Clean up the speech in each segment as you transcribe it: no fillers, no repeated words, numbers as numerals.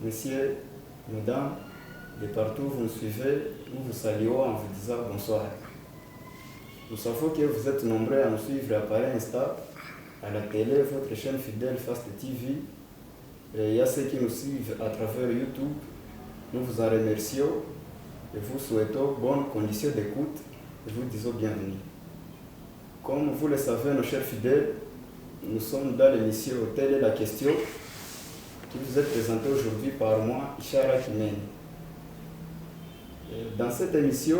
Messieurs, mesdames, de partout où vous nous suivez, nous vous saluons en vous disant bonsoir. Nous savons que vous êtes nombreux à nous suivre par Insta, à la télé, votre chaîne fidèle Fast TV. Et il y a ceux qui nous suivent à travers YouTube. Nous vous en remercions et vous souhaitons bonnes conditions d'écoute et vous disons bienvenue. Comme vous le savez, nos chers fidèles, nous sommes dans l'émission Telle est la question qui vous est présentée aujourd'hui par moi, Ishara Kimeni. Dans cette émission,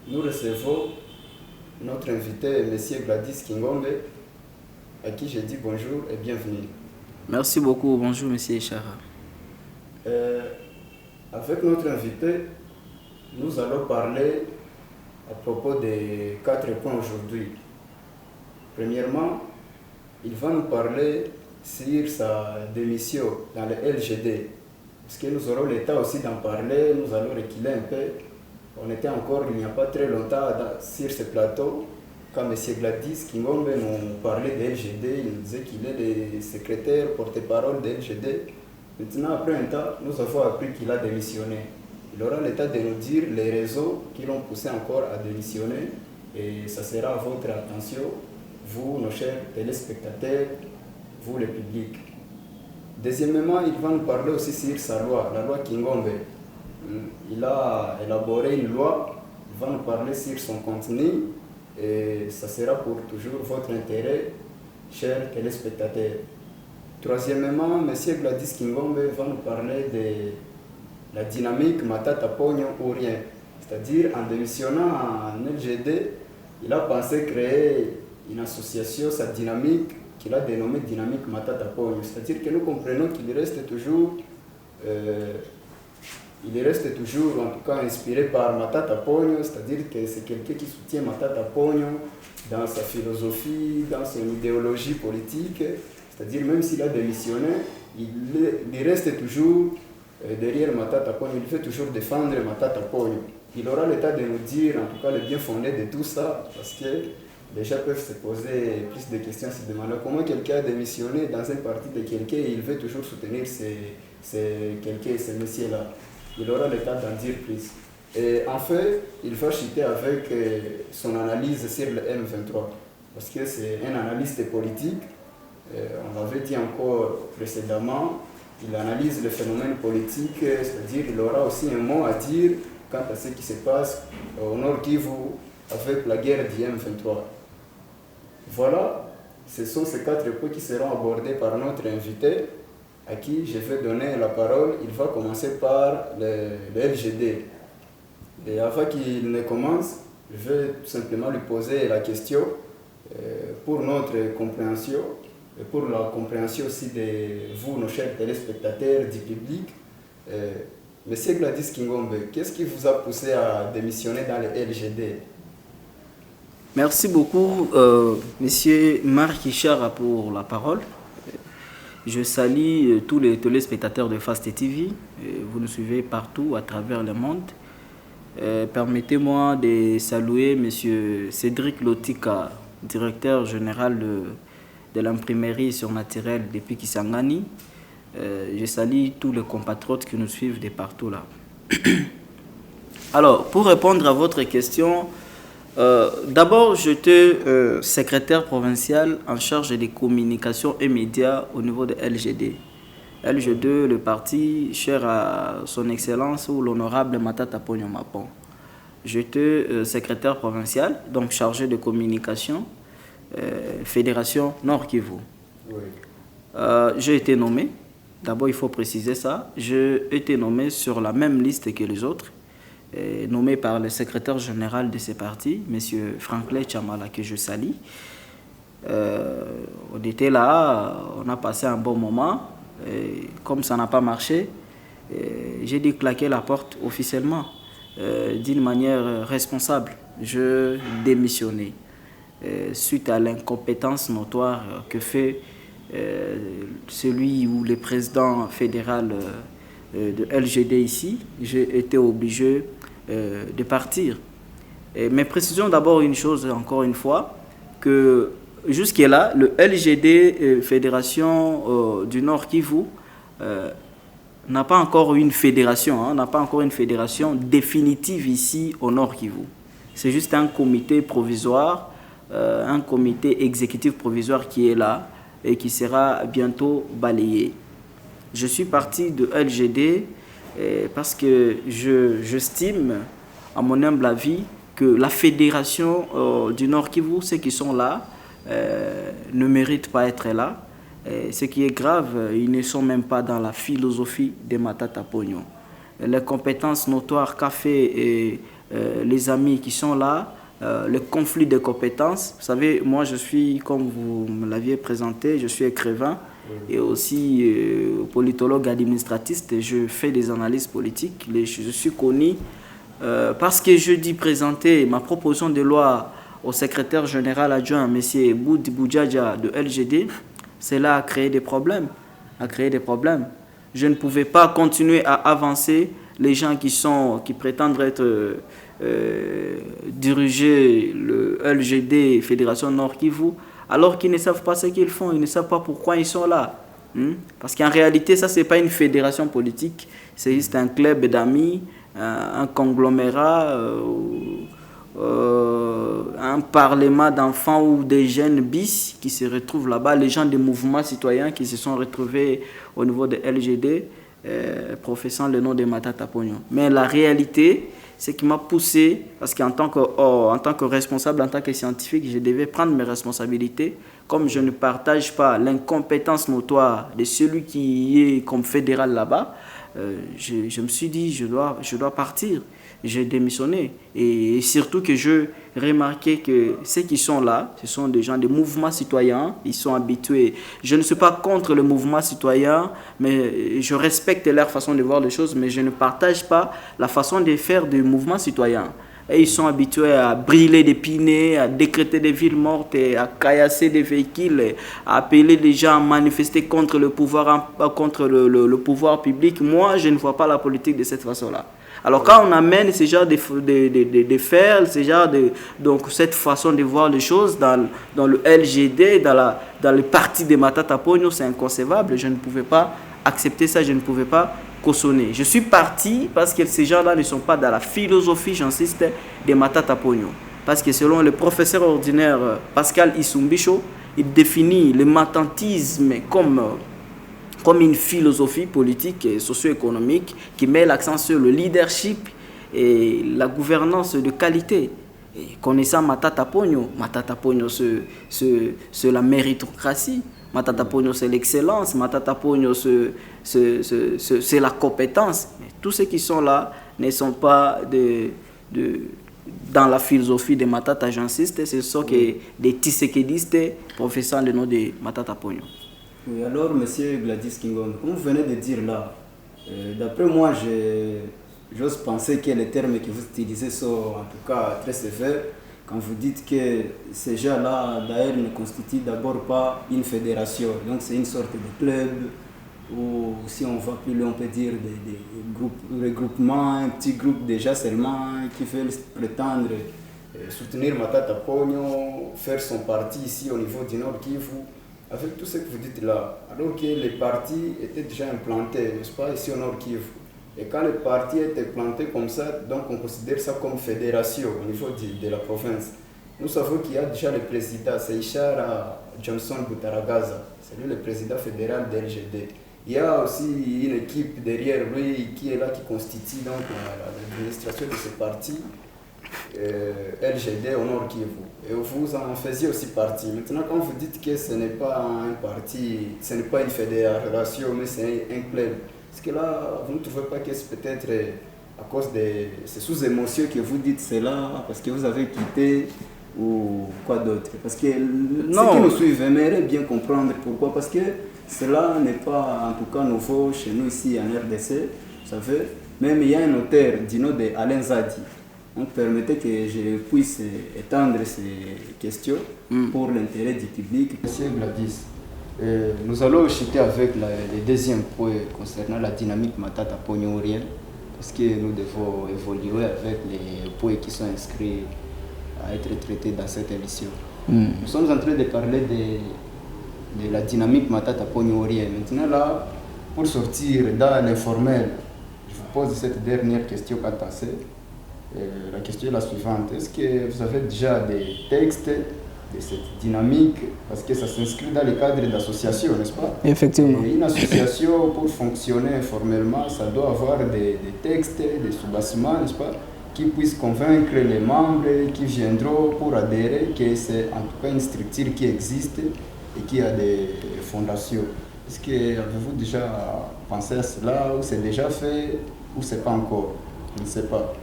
nous recevons notre invité, M. Gladys Kingombe, à qui je dis bonjour et bienvenue. Merci beaucoup, bonjour M. Ishara. Avec notre invité, nous allons parler à propos de 4 points aujourd'hui. Premièrement, il va nous parler sur sa démission dans le LGD. Parce que nous aurons le temps aussi d'en parler, nous allons reculer un peu. On était encore il n'y a pas très longtemps sur ce plateau, quand M. Gladys Kingombe nous parlait de LGD, il nous disait qu'il est le secrétaire porte-parole de LGD. Maintenant, après un temps, nous avons appris qu'il a démissionné. Il aura le temps de nous dire les raisons qui l'ont poussé encore à démissionner. Et ça sera à votre attention, vous, nos chers téléspectateurs, vous, le public. Deuxièmement, il va nous parler aussi sur sa loi, la loi Kingombe. Il a élaboré une loi, il va nous parler sur son contenu et ça sera pour toujours votre intérêt, chers téléspectateurs. Troisièmement, M. Gladys Kingombe va nous parler de la dynamique Matata Pogno ou rien. C'est-à-dire, en démissionnant en LGD, il a pensé créer une association, sa dynamique, qu'il a dénommée Dynamique Matata Pogno. C'est-à-dire que nous comprenons qu'il reste toujours, en tout cas, inspiré par Matata Pogno, c'est-à-dire que c'est quelqu'un qui soutient Matata Pogno dans sa philosophie, dans son idéologie politique. C'est-à-dire, même s'il a démissionné, il reste toujours derrière Matata Pogno, il fait toujours défendre Matata Pogno. Il aura le temps de nous dire, en tout cas, le bien fondé de tout ça, parce que les gens peuvent se poser plus de questions, se demander comment quelqu'un a démissionné dans un parti de quelqu'un et il veut toujours soutenir ces messieurs-là. Il aura le temps d'en dire plus. Et en fait, il va chuter avec son analyse sur le M23, parce que c'est un analyste politique. On l'avait dit encore précédemment, il analyse le phénomène politique, c'est-à-dire qu'il aura aussi un mot à dire quant à ce qui se passe au Nord Kivu avec la guerre du M23. Voilà, ce sont ces 4 points qui seront abordés par notre invité, à qui je vais donner la parole. Il va commencer par le LGD. Et avant qu'il ne commence, je vais tout simplement lui poser la question pour notre compréhension, et pour la compréhension aussi de vous, nos chers téléspectateurs, du public. Monsieur Gladys Kingombe, qu'est-ce qui vous a poussé à démissionner dans le LGD? Merci beaucoup, Monsieur Marc Ishara, pour la parole. Je salue tous les téléspectateurs de Fast TV. Vous nous suivez partout à travers le monde. Permettez-moi de saluer Monsieur Cédric Lotika, directeur général de l'imprimerie surnaturelle depuis Kisangani. Je salue tous les compatriotes qui nous suivent de partout là. Alors, pour répondre à votre question, d'abord, j'étais secrétaire provincial en charge des communications et médias au niveau de LGD. LG2, le parti cher à son excellence ou l'honorable Matata Pogno Mapon. J'étais secrétaire provincial, donc chargé de communication, Fédération Nord Kivu. Oui. J'ai été nommé, d'abord il faut préciser ça, j'ai été nommé sur la même liste que les autres, nommé par le secrétaire général de ce parti, M. Franklin Chamala, que je salue. On était là, on a passé un bon moment. Et comme ça n'a pas marché, j'ai dû claquer la porte officiellement, d'une manière responsable. Je démissionnais suite à l'incompétence notoire que fait celui ou le président fédéral de LGD ici. J'ai été obligé de partir. Mais précisons d'abord une chose, encore une fois, que jusque-là, le LGD, Fédération du Nord Kivu, n'a pas encore une fédération, hein, n'a pas encore une fédération définitive ici au Nord Kivu. C'est juste un comité provisoire, un comité exécutif provisoire qui est là et qui sera bientôt balayé. Je suis parti de LGD parce que j'estime, à mon humble avis, que la fédération du Nord Kivu, ceux qui sont là, ne méritent pas être là. Et ce qui est grave, ils ne sont même pas dans la philosophie des Matata Pognon. Les compétences notoires qu'a fait les amis qui sont là, le conflit de compétences. Vous savez, moi je suis, comme vous me l'aviez présenté, je suis écrivain et aussi politologue administratiste. Je fais des analyses politiques. Je suis connu parce que je dis présenter ma proposition de loi au secrétaire général adjoint, M. Boudi Boudjadja de LGD. Cela a créé des problèmes. Je ne pouvais pas continuer à avancer. Les gens qui prétendent être diriger le LGD, Fédération Nord Kivu, alors qu'ils ne savent pas ce qu'ils font, ils ne savent pas pourquoi ils sont là. Parce qu'en réalité, ça, ce n'est pas une fédération politique, c'est juste un club d'amis, un conglomérat, un parlement d'enfants ou des jeunes bis qui se retrouvent là-bas, les gens des mouvements citoyens qui se sont retrouvés au niveau de LGD, professant le nom de Matata Pognon. Mais la réalité, c'est qui m'a poussé, parce qu'en tant que responsable, en tant que scientifique, je devais prendre mes responsabilités. Comme je ne partage pas l'incompétence notoire de celui qui est comme fédéral là-bas, je me suis dit, je dois partir. J'ai démissionné. Et surtout que je remarquais que ceux qui sont là, ce sont des gens des mouvements citoyens, ils sont habitués. Je ne suis pas contre le mouvement citoyen, mais je respecte leur façon de voir les choses, mais je ne partage pas la façon de faire du mouvement citoyen. Et ils sont habitués à brûler des pinets, à décréter des villes mortes, à caillasser des véhicules, à appeler les gens à manifester contre le pouvoir, le pouvoir public. Moi, je ne vois pas la politique de cette façon-là. Alors quand on amène ce genre de faire, donc cette façon de voir les choses dans le LGD, dans le parti de Matata Pognon, c'est inconcevable. Je ne pouvais pas accepter ça, je ne pouvais pas cautionner. Je suis parti parce que ces gens-là ne sont pas dans la philosophie, j'insiste, de Matata Pognon. Parce que selon le professeur ordinaire Pascal Issumbicho, il définit le matantisme comme une philosophie politique et socio-économique qui met l'accent sur le leadership et la gouvernance de qualité. Et connaissant Matata Pognon, c'est la méritocratie, Matata Pognon c'est l'excellence, Matata Pognon c'est la compétence. Mais tous ceux qui sont là ne sont pas dans la philosophie de Matata, j'insiste, ce sont que des tisséquedistes professant le nom de Matata Pognon. Oui, alors, monsieur Gladys Kingon, comme vous venez de dire là, d'après moi, j'ose penser que les termes que vous utilisez sont en tout cas très sévères quand vous dites que ces gens-là, d'ailleurs, ne constituent d'abord pas une fédération. Donc, c'est une sorte de club, ou si on va plus loin, on peut dire des regroupements, un petit groupe déjà seulement qui veulent prétendre soutenir Matata Pognon, faire son parti ici au niveau du Nord Kivu. Avec tout ce que vous dites là, alors que les partis étaient déjà implantés, n'est-ce pas, ici au Nord Kivu. Et quand les partis étaient plantés comme ça, donc on considère ça comme fédération au niveau de la province. Nous savons qu'il y a déjà le président, c'est Ishara Johnson Boutaragaza, c'est lui le président fédéral de LGD. Il y a aussi une équipe derrière lui qui est là, qui constitue donc l'administration de ce parti. LGD au Nord Kivu. Et vous en faisiez aussi partie. Maintenant, quand vous dites que ce n'est pas un parti, ce n'est pas une fédération, mais c'est un club, est-ce que là, vous ne trouvez pas que c'est peut-être à cause de ces sous-émotions que vous dites cela, parce que vous avez quitté ou quoi d'autre? Parce que ceux qui nous suivent aimeraient bien comprendre pourquoi. Parce que cela n'est pas en tout cas nouveau chez nous ici en RDC. Vous savez, même il y a un auteur du nom de Alain Zadi. Donc, permettez que je puisse étendre ces questions pour l'intérêt du public. Monsieur Gladys, nous allons chuter avec le deuxième point concernant la dynamique Matata Pognon réel, parce que nous devons évoluer avec les points qui sont inscrits à être traités dans cette émission. Nous sommes en train de parler de la dynamique Matata Pognon réel. Maintenant, là, pour sortir dans l'informel, je vous pose cette dernière question quant à ça. La question est la suivante. Est-ce que vous avez déjà des textes de cette dynamique? Parce que ça s'inscrit dans le cadre d'associations, n'est-ce pas? Effectivement. Et une association, pour fonctionner informellement, ça doit avoir des textes, des sous-bassements, n'est-ce pas, qui puissent convaincre les membres qui viendront pour adhérer que c'est en tout cas une structure qui existe et qui a des fondations. Est-ce que avez-vous déjà pensé à cela, ou c'est déjà fait, ou c'est pas encore? Je ne sais pas.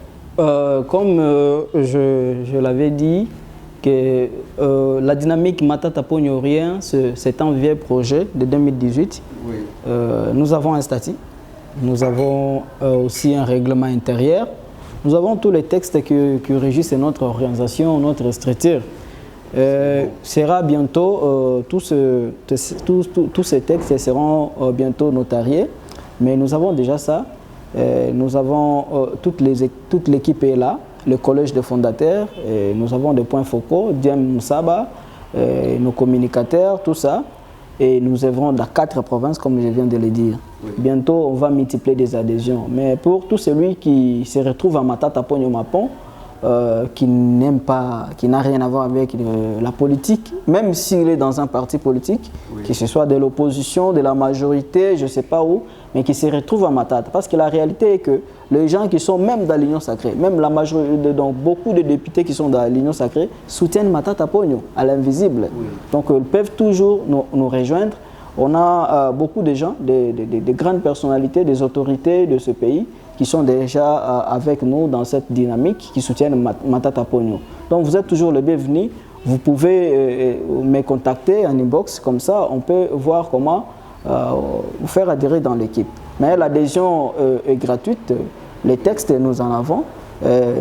Comme je l'avais dit, que la dynamique Matata Pogno Rien, c'est un vieux projet de 2018. Oui. Nous avons un statut, nous avons aussi un règlement intérieur, nous avons tous les textes qui régissent notre organisation, notre structure. Sera bientôt, tous ces textes seront bientôt notariés, mais nous avons déjà ça. Nous avons toute l'équipe est là, le collège des fondateurs, nous avons des points focaux, Diem Moussaba, nos communicateurs, tout ça. Et nous œuvrons dans 4 provinces, comme je viens de le dire. Oui. Bientôt, on va multiplier des adhésions. Mais pour tout celui qui se retrouve à Matata Pogno Mapon, qui n'aime pas, qui n'a rien à voir avec la politique, même s'il est dans un parti politique, oui, que ce soit de l'opposition, de la majorité, je ne sais pas où, mais qui se retrouve à Matata. Parce que la réalité est que les gens qui sont même dans l'Union sacrée, même la majorité, donc beaucoup de députés qui sont dans l'Union sacrée, soutiennent Matata Pogno à l'invisible. Oui. Donc ils peuvent toujours nous rejoindre. On a beaucoup de gens, des grandes personnalités, des autorités de ce pays qui sont déjà avec nous dans cette dynamique, qui soutiennent Matata Pogno. Donc vous êtes toujours le bienvenu. Vous pouvez me contacter en inbox, comme ça on peut voir comment vous faire adhérer dans l'équipe. Mais l'adhésion est gratuite. Les textes, nous en avons.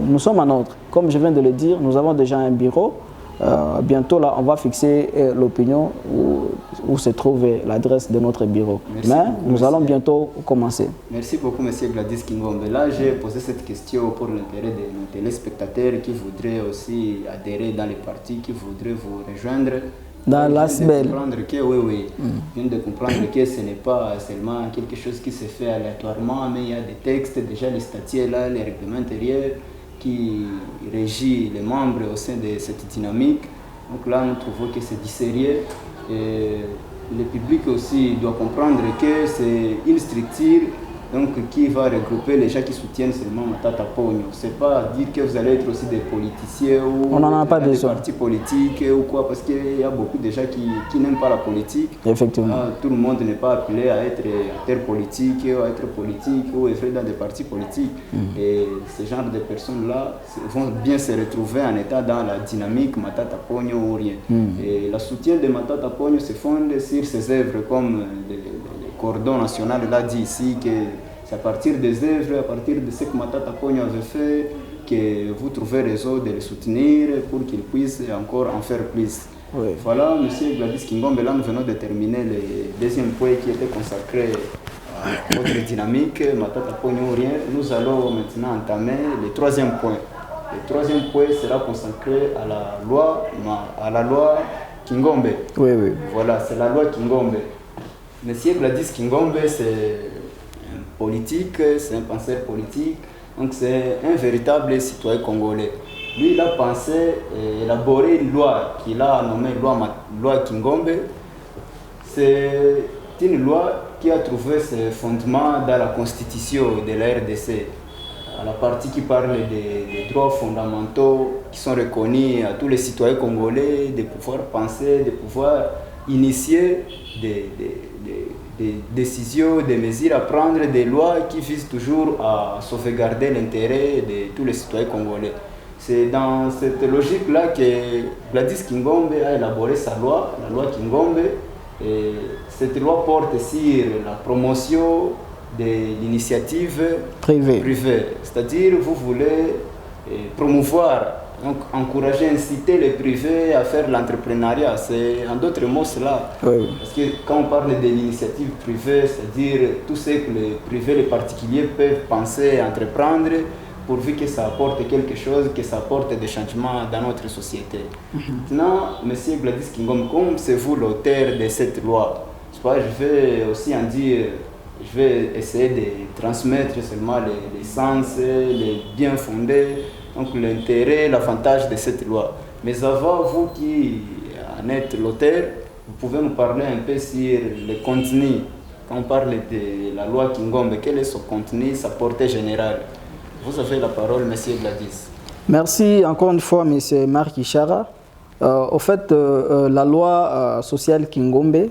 Nous sommes en ordre. Comme je viens de le dire, nous avons déjà un bureau. Bientôt, là, on va fixer l'opinion où se trouve l'adresse de notre bureau. Merci mais beaucoup, nous allons bientôt commencer. Merci beaucoup, M. Gladys Kingombe. Là, j'ai posé cette question pour l'intérêt de nos téléspectateurs qui voudraient aussi adhérer dans les partis, qui voudraient vous rejoindre. Dans l'ASBEL. Oui. Je viens de comprendre que ce n'est pas seulement quelque chose qui se fait aléatoirement, mais il y a des textes, déjà les statuts là, les règlements intérieurs qui régit les membres au sein de cette dynamique. Donc là, nous trouvons que c'est du sérieux. Et le public aussi doit comprendre que c'est une structure donc, qui va regrouper les gens qui soutiennent seulement Matata Pogno. Ce n'est pas dire que vous allez être aussi des politiciens ou des partis politiques ou quoi, parce qu'il y a beaucoup de gens qui n'aiment pas la politique. Effectivement. Tout le monde n'est pas appelé à être acteur politique ou à être politique ou œuvrer dans des partis politiques. Et ce genre de personnes-là vont bien se retrouver en état dans la dynamique Matata Pogno ou rien. Et le soutien de Matata Pogno se fonde sur ses œuvres comme le cordon national l'a dit ici, que c'est à partir des œuvres, à partir de ce que Matata Pogno avait fait, que vous trouvez raison de les soutenir pour qu'ils puissent encore en faire plus. Oui. Voilà, M. Gladys Kingombe, là nous venons de terminer le deuxième point qui était consacré à votre dynamique, Matata Pogno ou rien. Nous allons maintenant entamer le troisième point. Le troisième point sera consacré à la loi Kingombe. Oui. Voilà, c'est la loi Kingombe. Monsieur Gladys Kingombe, c'est un politique, c'est un penseur politique, donc c'est un véritable citoyen congolais. Lui, il a pensé et élaboré une loi qu'il a nommée loi Kingombe. C'est une loi qui a trouvé ses fondements dans la constitution de la RDC, à la partie qui parle des droits fondamentaux qui sont reconnus à tous les citoyens congolais, de pouvoir penser, de pouvoir initier des décisions, des mesures à prendre, des lois qui visent toujours à sauvegarder l'intérêt de tous les citoyens congolais. C'est dans cette logique-là que Gladys Kingombe a élaboré sa loi, la loi Kingombe. Et cette loi porte sur la promotion de l'initiative privée. C'est-à-dire, vous voulez promouvoir, donc encourager, inciter les privés à faire l'entrepreneuriat. C'est en d'autres mots cela. Oui. Parce que quand on parle de l'initiative privée, c'est-à-dire tout ce que les privés, les particuliers peuvent penser, entreprendre, pourvu que ça apporte quelque chose, que ça apporte des changements dans notre société. Maintenant, M. Gladys Kingombe, comme c'est vous l'auteur de cette loi, je vais aussi en dire je vais essayer de transmettre seulement les sens, les bien fondés, donc l'intérêt, l'avantage de cette loi. Mais avant, vous qui en êtes l'auteur, vous pouvez nous parler un peu sur le contenu. Quand on parle de la loi Kingombe, quel est son contenu, sa portée générale? Vous avez la parole, monsieur Gladys. Merci encore une fois, monsieur Marc Ishara. Au fait, la loi sociale Kingombe,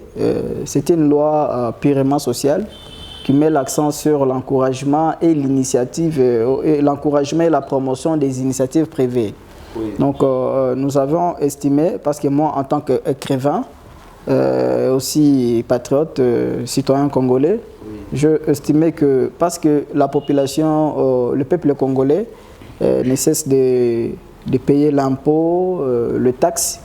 c'est une loi purement sociale qui met l'accent sur l'encouragement et l'initiative, l'encouragement et la promotion des initiatives privées. Oui. Donc, nous avons estimé, parce que moi, en tant qu'écrivain, aussi patriote, citoyen congolais, oui, je estimais que, parce que la population, le peuple congolais, ne cesse de payer l'impôt, le taxe,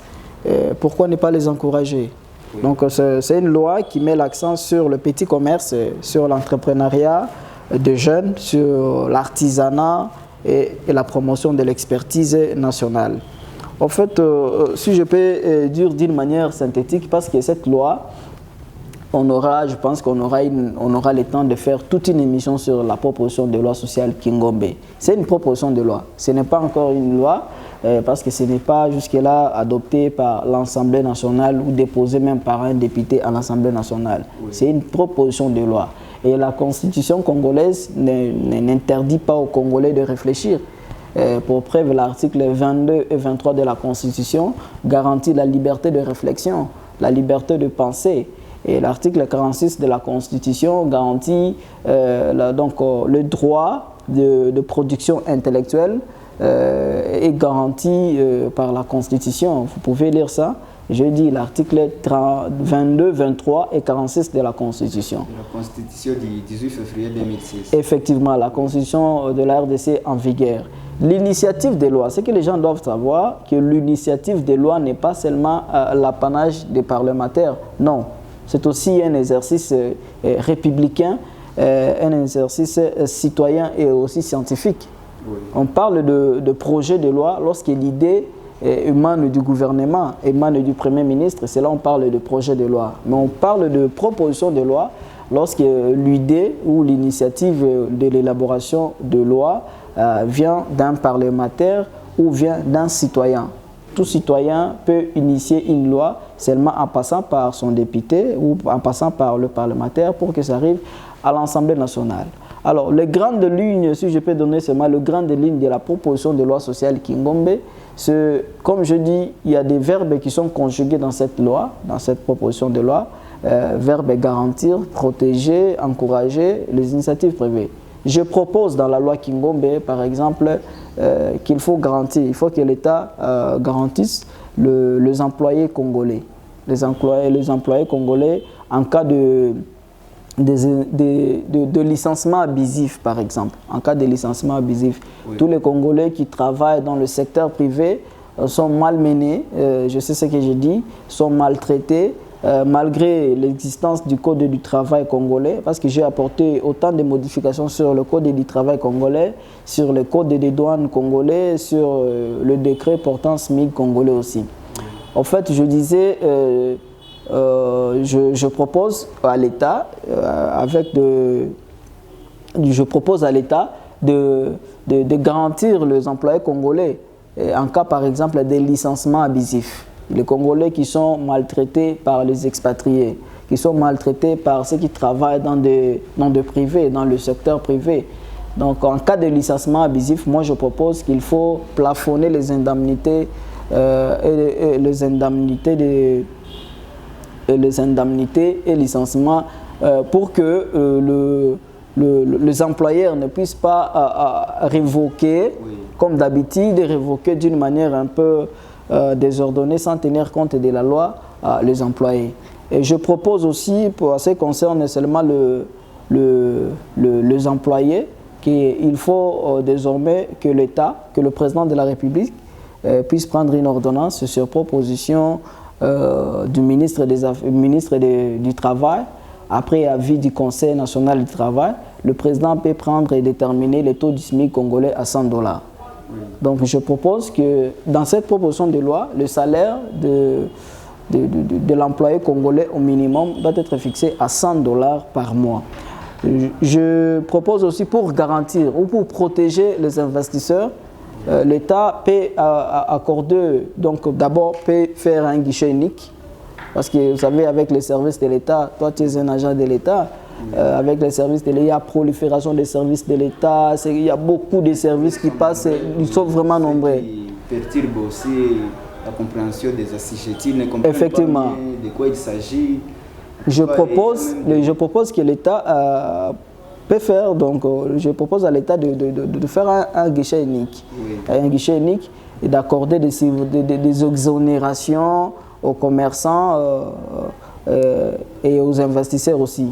pourquoi ne pas les encourager? Oui. Donc c'est une loi qui met l'accent sur le petit commerce, sur l'entrepreneuriat de jeunes, sur l'artisanat et la promotion de l'expertise nationale. En fait, si je peux dire d'une manière synthétique, parce que cette loi, je pense qu'on aura le temps de faire toute une émission sur la proposition de loi sociale Kingombe. C'est une proposition de loi, ce n'est pas encore une loi, parce que ce n'est pas jusque-là adopté par l'Assemblée nationale ou déposé même par un député à l'Assemblée nationale. Oui. C'est une proposition de loi. Et la Constitution congolaise n'interdit pas aux Congolais de réfléchir. Pour preuve, l'article 22 et 23 de la Constitution garantit la liberté de réflexion, la liberté de penser. Et l'article 46 de la Constitution garantit le droit de production intellectuelle est garanti par la Constitution. Vous pouvez lire ça. Je dis l'article 22, 23 et 46 de la Constitution. La Constitution du 18 février 2006. Effectivement, la Constitution de la RDC en vigueur. L'initiative des lois, c'est que les gens doivent savoir que l'initiative des lois n'est pas seulement l'apanage des parlementaires. Non, c'est aussi un exercice républicain, un exercice citoyen et aussi scientifique. Oui. On parle de projet de loi lorsque l'idée émane du gouvernement, émane du Premier ministre, c'est là on parle de projet de loi. Mais on parle de proposition de loi lorsque l'idée ou l'initiative de l'élaboration de loi vient d'un parlementaire ou vient d'un citoyen. Tout citoyen peut initier une loi seulement en passant par son député ou en passant par le parlementaire pour que ça arrive à l'Assemblée nationale. Alors, les grandes lignes, si je peux donner seulement les grandes lignes de la proposition de loi sociale Kingombe, comme je dis, il y a des verbes qui sont conjugués dans cette loi, dans cette proposition de loi. Verbe garantir, protéger, encourager les initiatives privées. Je propose dans la loi Kingombe, par exemple, qu'il faut garantir, il faut que l'État garantisse les employés congolais. Les employés congolais en cas de licenciement abusif, par exemple. En cas de licenciement abusif, oui, tous les Congolais qui travaillent dans le secteur privé sont malmenés, je sais ce que j'ai dit, sont maltraités, malgré l'existence du Code du travail congolais, parce que j'ai apporté autant de modifications sur le Code du travail congolais, sur le Code des douanes congolais, sur le décret portant SMIC congolais aussi. En fait, je disais, je propose à l'État, de garantir les employés congolais en cas, par exemple, des licenciements abusifs. Les Congolais qui sont maltraités par les expatriés, qui sont maltraités par ceux qui travaillent dans le secteur privé. Donc, en cas de licenciement abusif, moi, je propose qu'il faut plafonner les indemnités et licenciements pour que les employeurs ne puissent pas révoquer, oui, comme d'habitude, révoquer d'une manière un peu désordonnée sans tenir compte de la loi les employés. Et je propose aussi, pour ce qui concerne seulement les employés, qu'il faut désormais que l'État, que le président de la République puisse prendre une ordonnance sur proposition du ministre du Travail, après avis du Conseil national du travail. Le président peut prendre et déterminer le taux du SMIC congolais à $100. Oui. Donc je propose que dans cette proposition de loi, le salaire de l'employé congolais au minimum doit être fixé à $100 par mois. Je propose aussi pour garantir ou pour protéger les investisseurs, l'État peut accorder, donc d'abord peut faire un guichet unique, parce que vous savez, avec les services de l'État, toi tu es un agent de l'État, avec les services de l'État, il y a prolifération des services de l'État, il y a beaucoup de services qui passent, ils sont vraiment nombreux. Qui perturbe aussi la compréhension des assujettis, ne comprennent Effectivement. pas bien de quoi il s'agit. Je propose que l'État peut faire, donc je propose à l'État de faire un guichet unique. Oui. Un guichet unique et d'accorder des exonérations aux commerçants et aux investisseurs aussi.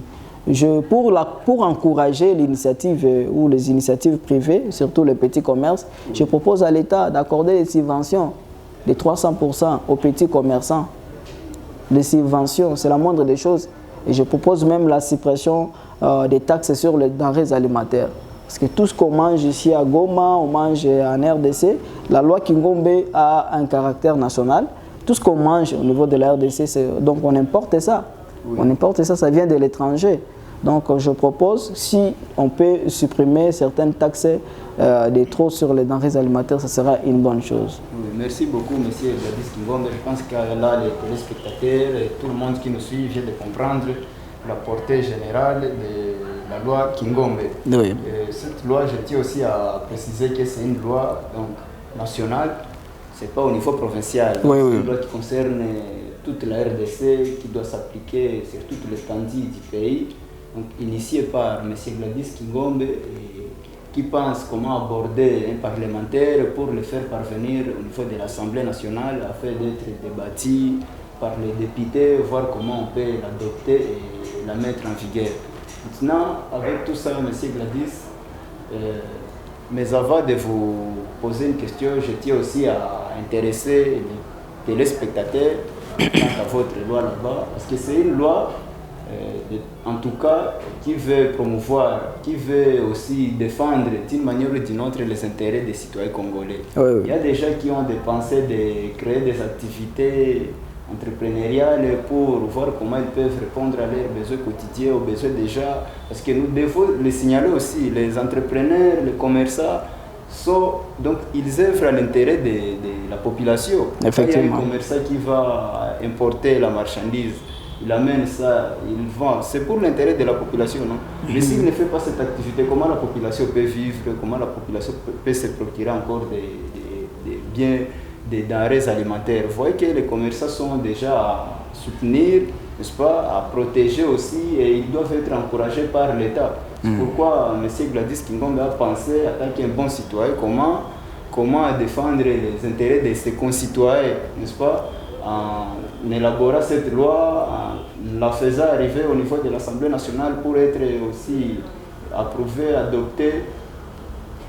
Pour encourager l'initiative ou les initiatives privées, surtout les petits commerces, je propose à l'État d'accorder des subventions de 300% aux petits commerçants. Les subventions, c'est la moindre des choses. Et je propose même la suppression des taxes sur les denrées alimentaires. Parce que tout ce qu'on mange ici à Goma, on mange en RDC, la loi Kingombe a un caractère national. Tout ce qu'on mange au niveau de la RDC, donc on importe ça. Oui. On importe ça, ça vient de l'étranger. Donc je propose, si on peut supprimer certaines taxes de trop sur les denrées alimentaires, ça sera une bonne chose. Oui, merci beaucoup, M. Gladys Kingombe. Je pense que là, les téléspectateurs et tout le monde qui nous suit vient de comprendre la portée générale de la loi Kingombe. Oui. Cette loi, je tiens aussi à préciser que c'est une loi donc, nationale, ce n'est pas au niveau provincial. Oui, c'est une loi qui concerne toute la RDC, qui doit s'appliquer sur toute l'étendue du pays. Donc, initiée par M. Gladys Kingombe, qui pense comment aborder un parlementaire pour le faire parvenir au niveau de l'Assemblée nationale afin d'être débattu par les députés, voir comment on peut l'adopter et la mettre en vigueur. Maintenant, avec tout ça, M. Gladys, mais avant de vous poser une question, je tiens aussi à intéresser les téléspectateurs quant à votre loi là-bas, parce que c'est une loi en tout cas, qui veut promouvoir, qui veut aussi défendre d'une manière ou d'une autre les intérêts des citoyens congolais. Oui. Il y a des gens qui ont des pensées de créer des activités entrepreneuriales pour voir comment ils peuvent répondre à leurs besoins quotidiens, aux besoins des gens. Parce que nous devons les signaler aussi, les entrepreneurs, les commerçants, donc ils œuvrent à l'intérêt de la population. Effectivement. Il y a un commerçant qui va importer la marchandise. Il amène ça, il vend. C'est pour l'intérêt de la population, non? Mais s'il ne fait pas cette activité, comment la population peut vivre? Comment la population peut se procurer encore des biens, des denrées alimentaires? Vous voyez que les commerçants sont déjà à soutenir, n'est-ce pas, à protéger aussi, et ils doivent être encouragés par l'État. C'est pourquoi M. Gladys Kingombe a pensé, en tant qu'un bon citoyen, comment défendre les intérêts de ses concitoyens, n'est-ce pas, en élaborant cette loi, en la faisant arriver au niveau de l'Assemblée nationale pour être aussi approuvée, adoptée,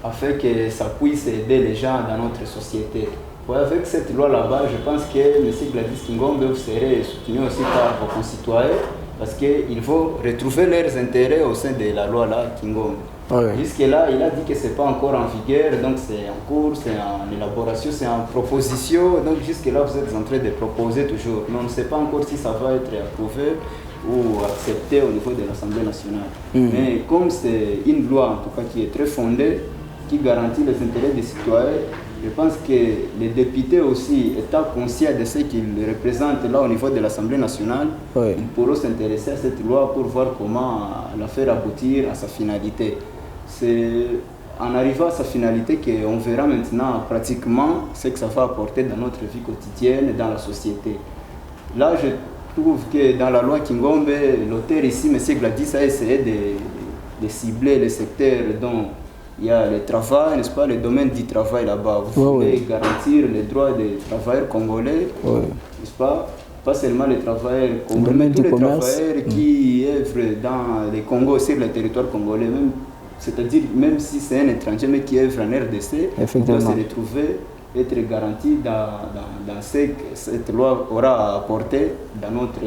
afin que ça puisse aider les gens dans notre société. Ouais, avec cette loi là-bas, je pense que M. Gladys Kingombe serait soutenu aussi par vos concitoyens, parce qu'ils vont retrouver leurs intérêts au sein de la loi là, Kingombe. Ouais. Jusque-là, il a dit que ce n'est pas encore en vigueur, donc c'est en cours, c'est en élaboration, c'est en proposition. Donc jusque-là, vous êtes en train de proposer toujours. Mais on ne sait pas encore si ça va être approuvé ou accepté au niveau de l'Assemblée nationale. Mais comme c'est une loi, en tout cas, qui est très fondée, qui garantit les intérêts des citoyens, je pense que les députés aussi, étant conscients de ce qu'ils représentent là au niveau de l'Assemblée nationale, ils pourront s'intéresser à cette loi pour voir comment la faire aboutir à sa finalité. C'est en arrivant à sa finalité qu'on verra maintenant pratiquement ce que ça va apporter dans notre vie quotidienne et dans la société. Là, je trouve que dans la loi Kingombe, l'auteur ici, M. Gladys, a essayé de cibler les secteurs dont il y a le travail, n'est-ce pas, le domaine du travail là-bas. Vous voulez garantir les droits des travailleurs congolais, n'est-ce pas? Pas seulement les travailleurs congolais, mais tous les travailleurs qui œuvrent dans les Congos, sur le territoire congolais, même, c'est-à-dire même si c'est un étranger mais qui œuvre en RDC, il doit se retrouver, être garanti dans ce que cette loi aura apporté dans notre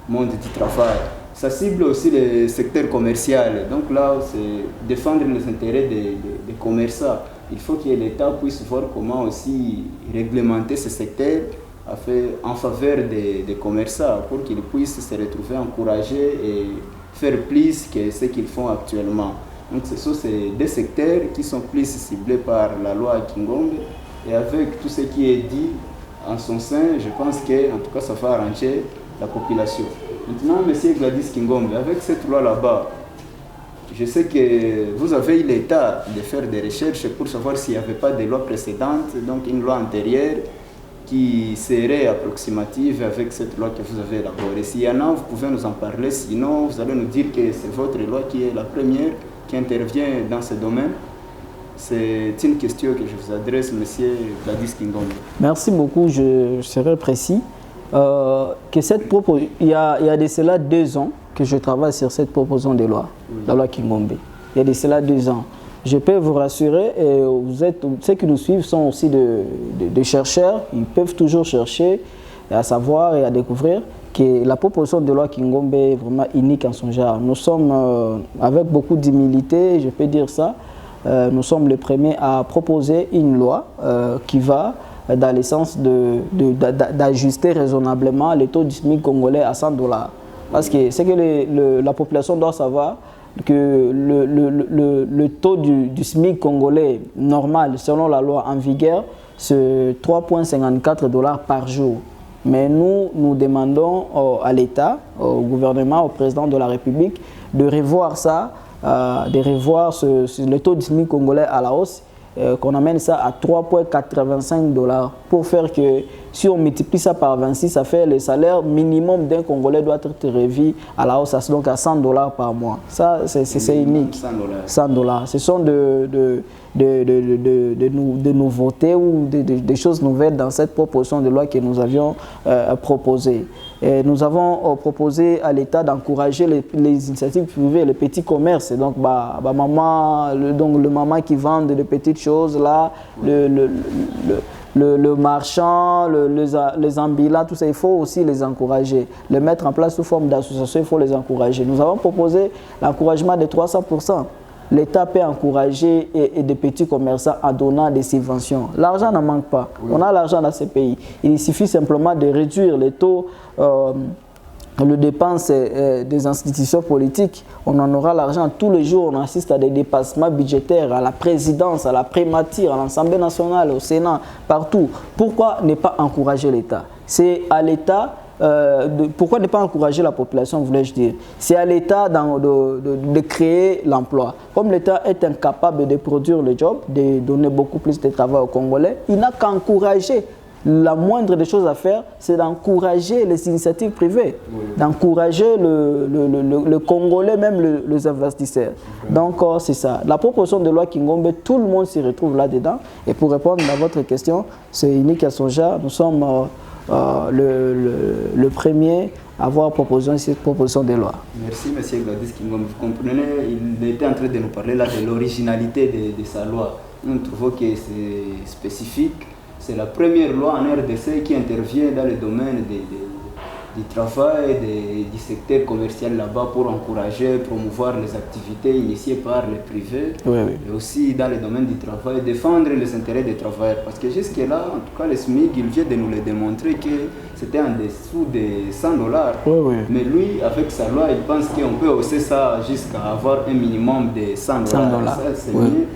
monde du travail. Ça cible aussi le secteur commercial. Donc là, c'est défendre les intérêts des commerçants. Il faut que l'État puisse voir comment aussi réglementer ce secteur en faveur des commerçants pour qu'ils puissent se retrouver encouragés et faire plus que ce qu'ils font actuellement. Donc ce sont ces deux secteurs qui sont plus ciblés par la loi Kingombe. Et avec tout ce qui est dit en son sein, je pense que en tout cas ça va arranger la population. Maintenant, M. Gladys Kingombe, avec cette loi là-bas, je sais que vous avez eu l'état de faire des recherches pour savoir s'il n'y avait pas de loi précédente, donc une loi antérieure qui serait approximative avec cette loi que vous avez élaborée. S'il y en a, vous pouvez nous en parler, sinon vous allez nous dire que c'est votre loi qui est la première qui intervient dans ce domaine. C'est une question que je vous adresse, M. Gladys Kingombe. Merci beaucoup, je serai précis. Il y a de cela 2 ans que je travaille sur cette proposition de loi, la loi Kingombe. Il y a de cela 2 ans. Je peux vous rassurer, et ceux qui nous suivent sont aussi des chercheurs, ils peuvent toujours chercher à savoir et à découvrir que la proposition de loi Kingombe est vraiment unique en son genre. Nous sommes, avec beaucoup d'humilité, je peux dire ça, nous sommes les premiers à proposer une loi qui va dans le sens d'ajuster raisonnablement le taux du SMIC congolais à $100. Parce que c'est que la population doit savoir que le taux du SMIC congolais normal, selon la loi en vigueur, c'est $3,54 par jour. Mais nous demandons à l'État, au gouvernement, au président de la République, de revoir ça, de revoir le taux du SMIC congolais à la hausse, qu'on amène ça à $3,85 pour faire que si on multiplie ça par 26, ça fait le salaire minimum d'un Congolais doit être revu à la hausse, donc à $100 par mois. Ça, c'est unique. $100. Ce sont de nouveautés ou des choses nouvelles dans cette proposition de loi que nous avions proposée. Et nous avons proposé à l'État d'encourager les initiatives privées, les petits commerces. Donc, le maman qui vend des petites choses là, le marchand, les ambulants, tout ça, il faut aussi les encourager. Les mettre en place sous forme d'association, il faut les encourager. Nous avons proposé l'encouragement de 300%. L'État peut encourager et des petits commerçants en donnant des subventions. L'argent n'en manque pas. Oui. On a l'argent dans ces pays. Il suffit simplement de réduire les taux de dépenses des institutions politiques. On en aura l'argent. Tous les jours, on assiste à des dépassements budgétaires, à la présidence, à la primature, à l'Assemblée nationale, au Sénat, partout. Pourquoi ne pas encourager l'État? C'est à l'État... pourquoi ne pas encourager la population, voulais-je dire? C'est à l'État de créer l'emploi. Comme l'État est incapable de produire le job, de donner beaucoup plus de travail aux Congolais, il n'a qu'à encourager. La moindre des choses à faire, c'est d'encourager les initiatives privées, d'encourager le Congolais, même les investisseurs. Donc, c'est ça. La proposition de loi Kingombe, tout le monde s'y retrouve là-dedans. Et pour répondre à votre question, c'est unique à son genre. Nous sommes... le premier à avoir proposé cette proposition de loi. Merci, M. Gladys Kingombe. Vous comprenez, il était en train de nous parler là de l'originalité de sa loi. Nous trouvons que c'est spécifique. C'est la première loi en RDC qui intervient dans le domaine du travail, du secteur commercial là-bas pour encourager, promouvoir les activités initiées par les privés, et aussi dans le domaine du travail, défendre les intérêts des travailleurs. Parce que jusque-là, en tout cas, le SMIC, il vient de nous le démontrer que c'était en dessous de $100. Mais lui, avec sa loi, il pense qu'on peut hausser ça jusqu'à avoir un minimum de $100. Ça, c'est mieux.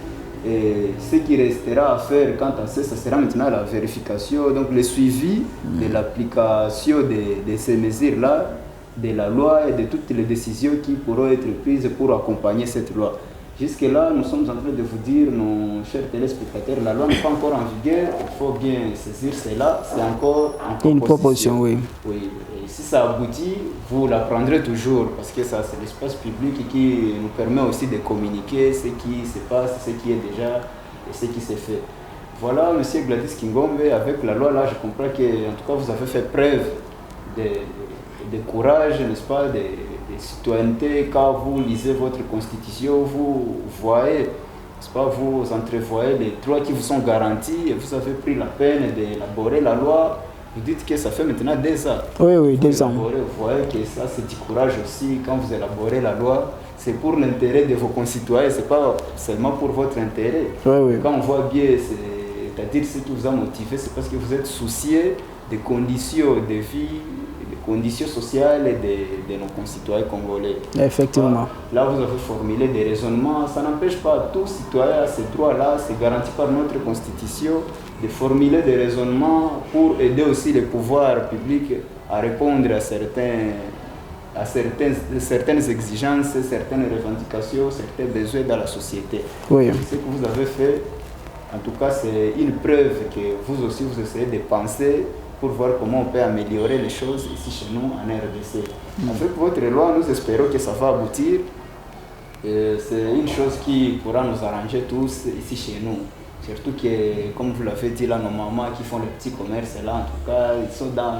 Et ce qui restera à faire quant à ça, ça sera maintenant la vérification, donc le suivi de l'application de ces mesures-là, de la loi et de toutes les décisions qui pourront être prises pour accompagner cette loi. Jusque-là, nous sommes en train de vous dire, nos chers téléspectateurs, la loi n'est pas encore en vigueur, il faut bien saisir cela, c'est encore une proposition. Oui. Et si ça aboutit, vous l'apprendrez toujours, parce que ça, c'est l'espace public qui nous permet aussi de communiquer ce qui se passe, ce qui est déjà et ce qui s'est fait. Voilà, M. Gladys Kingombe, avec la loi là, je comprends que en tout cas vous avez fait preuve de courage, n'est-ce pas, de citoyenneté. Quand vous lisez votre constitution, vous voyez, n'est-ce pas, vous entrevoyez les droits qui vous sont garantis et vous avez pris la peine d'élaborer la loi. Vous dites que ça fait maintenant 2 ans. Oui, 2 ans. Vous voyez que ça, c'est du courage aussi. Quand vous élaborez la loi, c'est pour l'intérêt de vos concitoyens, c'est pas seulement pour votre intérêt. Quand on voit bien, c'est-à-dire ce qui vous a motivé, c'est parce que vous êtes soucieux des conditions de vie, des conditions sociales de nos concitoyens congolais. Effectivement. Là, vous avez formulé des raisonnements. Ça n'empêche pas tout citoyen à ces droits-là, c'est garanti par notre constitution, de formuler des raisonnements pour aider aussi les pouvoirs publics à répondre à certaines exigences, certaines revendications, certains besoins dans la société. Oui. Ce que vous avez fait, en tout cas, c'est une preuve que vous aussi, vous essayez de penser pour voir comment on peut améliorer les choses ici chez nous en RDC. Avec votre loi, nous espérons que ça va aboutir. C'est une chose qui pourra nous arranger tous ici chez nous. Surtout que, comme vous l'avez dit là, nos mamans qui font le petit commerce là, en tout cas, ils sont dans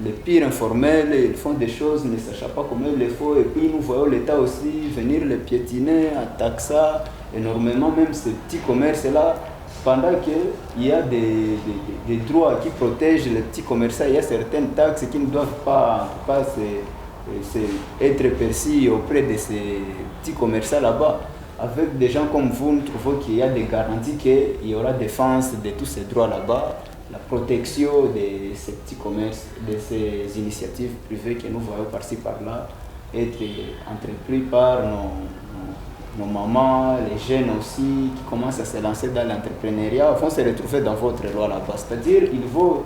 les pires informels, ils font des choses ne sachant pas comment il les faut. Et puis nous voyons l'État aussi venir les piétiner, en taxant énormément même ces petits commerces là. Pendant qu'il y a des droits qui protègent les petits commerçants, il y a certaines taxes qui ne doivent pas être perçues auprès de ces petits commerçants là-bas. Avec des gens comme vous, nous trouvons qu'il y a des garanties qu'il y aura défense de tous ces droits là-bas, la protection de ces petits commerces, de ces initiatives privées que nous voyons par-ci par-là être entreprises par nos mamans, les jeunes aussi qui commencent à se lancer dans l'entrepreneuriat vont se retrouver dans votre loi là-bas. C'est-à-dire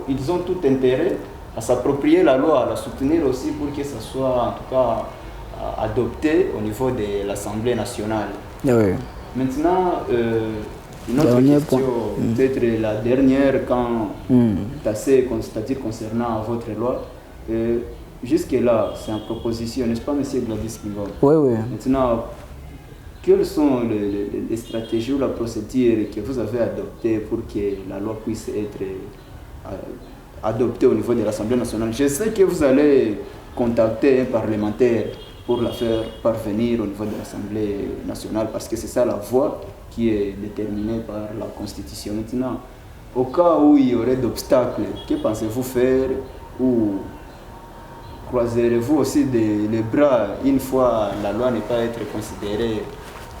ils ont tout intérêt à s'approprier la loi, à la soutenir aussi pour que ça soit en tout cas adopté au niveau de l'Assemblée nationale. Oui. Maintenant, une autre question, peut-être la dernière, c'est-à-dire concernant votre loi. Jusque-là, c'est en proposition, n'est-ce pas, M. Gladys Kingo? Oui, oui. Maintenant, quelles sont les stratégies ou la procédure que vous avez adoptées pour que la loi puisse être adoptée au niveau de l'Assemblée nationale? Je sais que vous allez contacter un parlementaire pour la faire parvenir au niveau de l'Assemblée nationale parce que c'est ça la voie qui est déterminée par la Constitution. Maintenant, au cas où il y aurait d'obstacles, que pensez-vous faire ou croiserez-vous aussi les bras une fois la loi n'est pas être considérée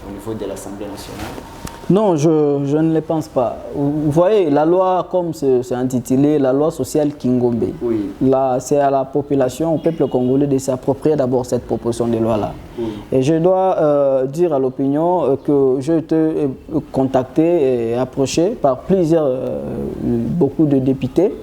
au niveau de l'Assemblée nationale? Non, je ne le pense pas. Vous voyez, la loi, comme c'est intitulé, la loi sociale Kingombe, oui. Là, c'est à la population, au peuple congolais de s'approprier d'abord cette proposition de loi-là. Oui. Et je dois dire à l'opinion que je été contacté et approché par beaucoup de députés.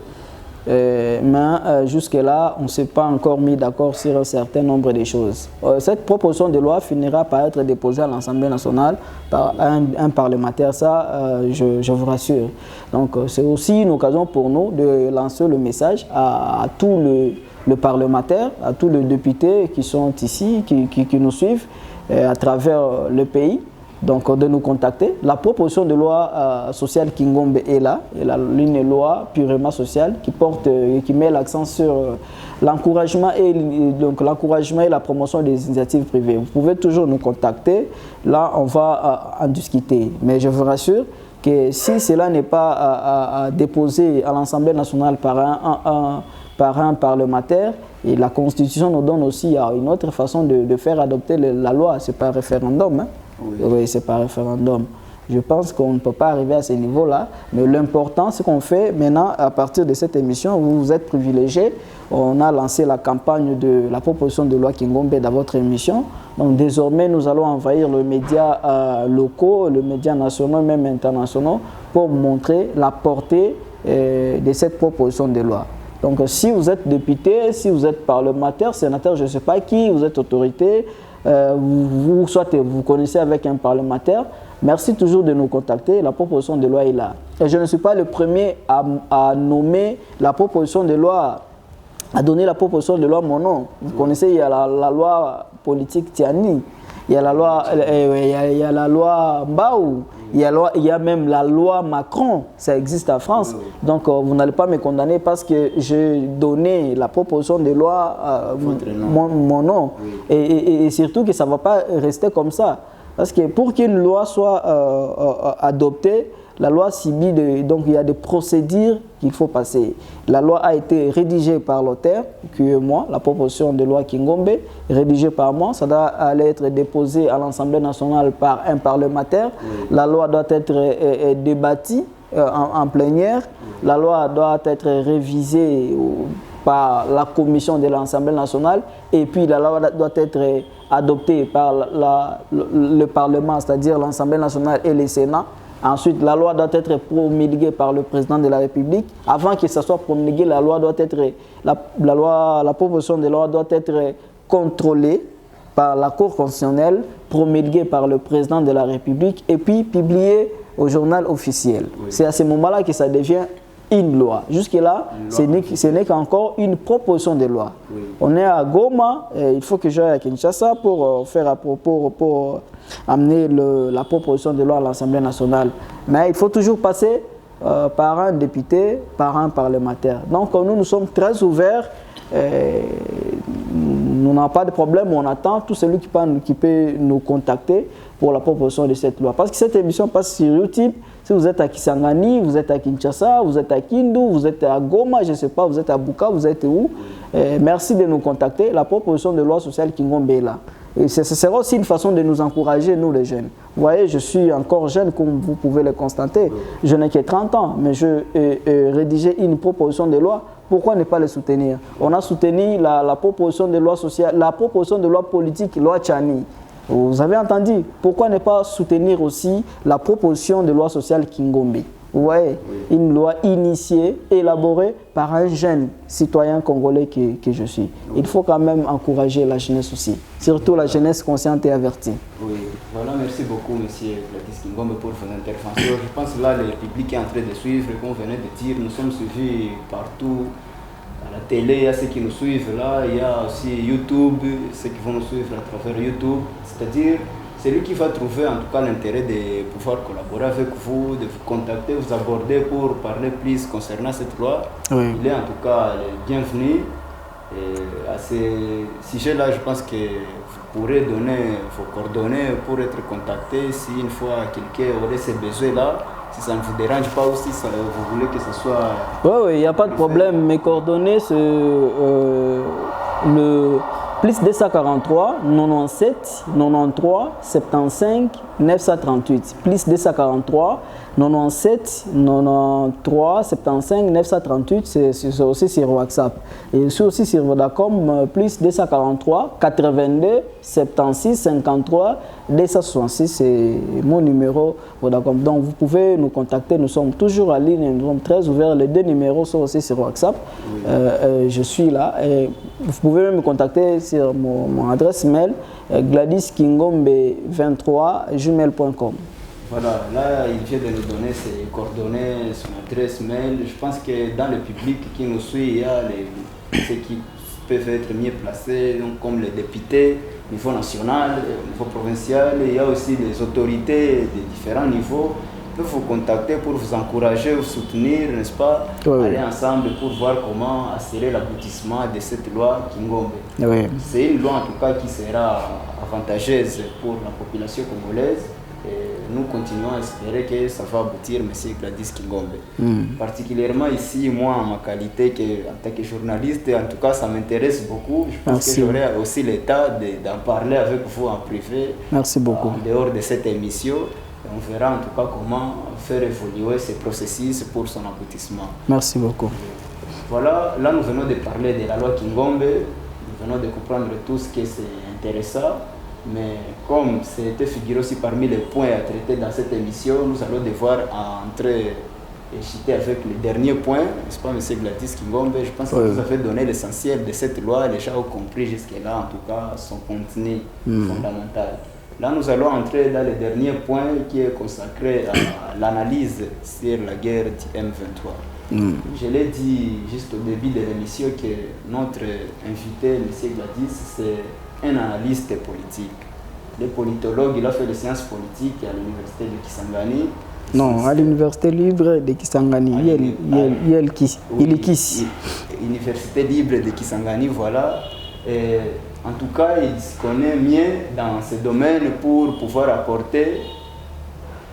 Mais jusque-là, on ne s'est pas encore mis d'accord sur un certain nombre de choses. Cette proposition de loi finira par être déposée à l'Assemblée nationale par un parlementaire, ça je vous rassure. Donc c'est aussi une occasion pour nous de lancer le message à tous les parlementaires, à tous les députés qui sont ici, qui nous suivent à travers le pays. Donc de nous contacter. La proposition de loi sociale Kingombe est là, et une loi purement sociale qui met l'accent sur l'encouragement et la promotion des initiatives privées. Vous pouvez toujours nous contacter, là on va en discuter. Mais je vous rassure que si cela n'est pas déposé à l'Assemblée nationale par un parlementaire, et la Constitution nous donne aussi une autre façon de faire adopter la loi, c'est par référendum. Hein? Oui, c'est par référendum. Je pense qu'on ne peut pas arriver à ce niveau-là, mais l'important, c'est qu'on fait maintenant, à partir de cette émission, vous êtes privilégiés. On a lancé la campagne de la proposition de loi Kingombe dans votre émission. Donc désormais, nous allons envahir les médias locaux, les médias nationaux, même internationaux, pour montrer la portée de cette proposition de loi. Donc si vous êtes député, si vous êtes parlementaire, sénateur, je ne sais pas qui, vous êtes autorité, soit vous connaissez avec un parlementaire, merci toujours de nous contacter, la proposition de loi est là. Et je ne suis pas le premier à nommer la proposition de loi, à donner la proposition de loi mon nom. Vous connaissez, il y a la loi politique Tiani, il y a la loi Mbaou, il y a même la loi Macron, ça existe en France. Donc vous n'allez pas me condamner parce que j'ai donné la proposition de loi mon nom. Oui. Et surtout que ça ne va pas rester comme ça. Parce que pour qu'une loi soit adoptée, la loi subit donc il y a des procédures qu'il faut passer. La loi a été rédigée par l'auteur, qui est moi, la proposition de loi Kingombe, rédigée par moi. Ça doit aller être déposé à l'Assemblée nationale par un parlementaire. Oui. La loi doit être débattue en plénière. Oui. La loi doit être révisée par la commission de l'Assemblée nationale et puis la loi doit être adoptée par le Parlement, c'est-à-dire l'Assemblée nationale et le Sénat. Ensuite, la loi doit être promulguée par le président de la République. Avant que ça soit promulgué, la proposition de loi doit être contrôlée par la Cour constitutionnelle, promulguée par le président de la République et puis publiée au journal officiel. Oui. C'est à ce moment-là que ça devient une loi. Jusque-là, ce n'est qu'encore une proposition de loi. Oui. On est à Goma, et il faut que j'aille à Kinshasa pour amener la proposition de loi à l'Assemblée nationale. Mais il faut toujours passer par un député, par un parlementaire. Donc nous sommes très ouverts. Nous n'avons pas de problème, on attend tout celui qui peut nous contacter pour la proposition de cette loi. Parce que cette émission passe sur YouTube. Si vous êtes à Kisangani, vous êtes à Kinshasa, vous êtes à Kindu, vous êtes à Goma, je ne sais pas, vous êtes à Buka, vous êtes où. Merci de nous contacter. La proposition de loi sociale Kingombe est là. Et ce sera aussi une façon de nous encourager, nous les jeunes. Vous voyez, je suis encore jeune, comme vous pouvez le constater. Je n'ai que 30 ans, mais je rédigeais une proposition de loi. Pourquoi ne pas le soutenir? On a soutenu la proposition de loi sociale, la proposition de loi politique, loi Tchani. Vous avez entendu? Pourquoi ne pas soutenir aussi la proposition de loi sociale Kingombe? Vous voyez, une loi initiée, élaborée par un jeune citoyen congolais que je suis. Il faut quand même encourager la jeunesse aussi, surtout la jeunesse consciente et avertie. Oui, voilà, merci beaucoup, M. Gladys Kingombe, pour vos interventions. Je pense que là, le public est en train de suivre, comme vous venez de dire, nous sommes suivis partout. À la télé, il y a ceux qui nous suivent là, il y a aussi YouTube, ceux qui vont nous suivre à travers YouTube. C'est-à-dire, c'est lui qui va trouver en tout cas l'intérêt de pouvoir collaborer avec vous, de vous contacter, vous aborder pour parler plus concernant cette loi. Oui. Il est en tout cas le bienvenu. Et à ce sujet-là, je pense que vous pourrez donner vos coordonnées pour être contacté si une fois quelqu'un aurait ces besoins-là. Si ça ne vous dérange pas aussi, vous voulez que ce soit... Oui, il n'y a pas de problème. Mes coordonnées, c'est le plus 243 97 93 75 938. Plus 243 97 93 75 938, c'est aussi sur WhatsApp. Et je suis aussi sur Vodacom, plus 243 82 76 53 266, c'est mon numéro Vodacom. Donc vous pouvez nous contacter, nous sommes toujours en ligne, nous sommes très ouverts. Les deux numéros sont aussi sur WhatsApp. Oui. Je suis là. Et vous pouvez me contacter sur mon adresse mail, gladyskingombe23@gmail.com. Voilà, là il vient de nous donner ses coordonnées, son adresse mail. Je pense que dans le public qui nous suit, il y a ceux qui peuvent être mieux placés, donc comme les députés au niveau national, au niveau provincial. Il y a aussi les autorités de différents niveaux. Ils peuvent vous contacter pour vous encourager, vous soutenir, n'est-ce pas? Oui. Aller ensemble pour voir comment assurer l'aboutissement de cette loi Kingombe. Oui. C'est une loi en tout cas qui sera avantageuse pour la population congolaise. Et nous continuons à espérer que ça va aboutir, M. Gladys Kingombe. Particulièrement ici, moi, en ma qualité en tant que journaliste, en tout cas, ça m'intéresse beaucoup. Je pense que j'aurai aussi l'état d'en parler avec vous en privé. Merci beaucoup. En dehors de cette émission. Et on verra en tout cas comment faire évoluer ce processus pour son aboutissement. Merci beaucoup. Voilà, là nous venons de parler de la loi Kingombe. Nous venons de comprendre tout ce que c'est intéressant. Mais comme c'était figuré aussi parmi les points à traiter dans cette émission, nous allons devoir entrer et chuter avec le dernier point, n'est-ce pas, M. Gladys Kingombe? Je pense que vous avez donné l'essentiel de cette loi, les gens ont compris jusque-là, en tout cas, son contenu fondamental. Là, nous allons entrer dans le dernier point qui est consacré à l'analyse sur la guerre du M23. Je l'ai dit juste au début de l'émission que notre invité, M. Gladys, c'est un analyste politique. Le politologue, il a fait des sciences politiques à l'université de Kisangani. Non, à l'université libre de Kisangani. Université libre de Kisangani, voilà. Et en tout cas, il se connaît mieux dans ce domaine pour pouvoir apporter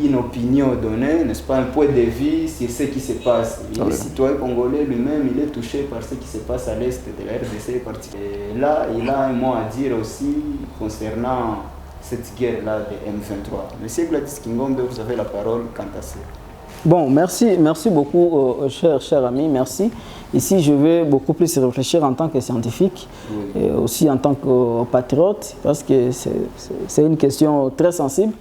une opinion donnée, n'est-ce pas, un point de vue sur ce qui se passe. Le citoyen congolais lui-même, il est touché par ce qui se passe à l'est de la RDC. Et là, il a un mot à dire aussi concernant cette guerre-là de M23. Monsieur Gladys Kingombe, vous avez la parole quant à ça. Bon, merci beaucoup, cher ami, merci. Ici, je vais beaucoup plus réfléchir en tant que scientifique et aussi en tant que patriote, parce que c'est une question très sensible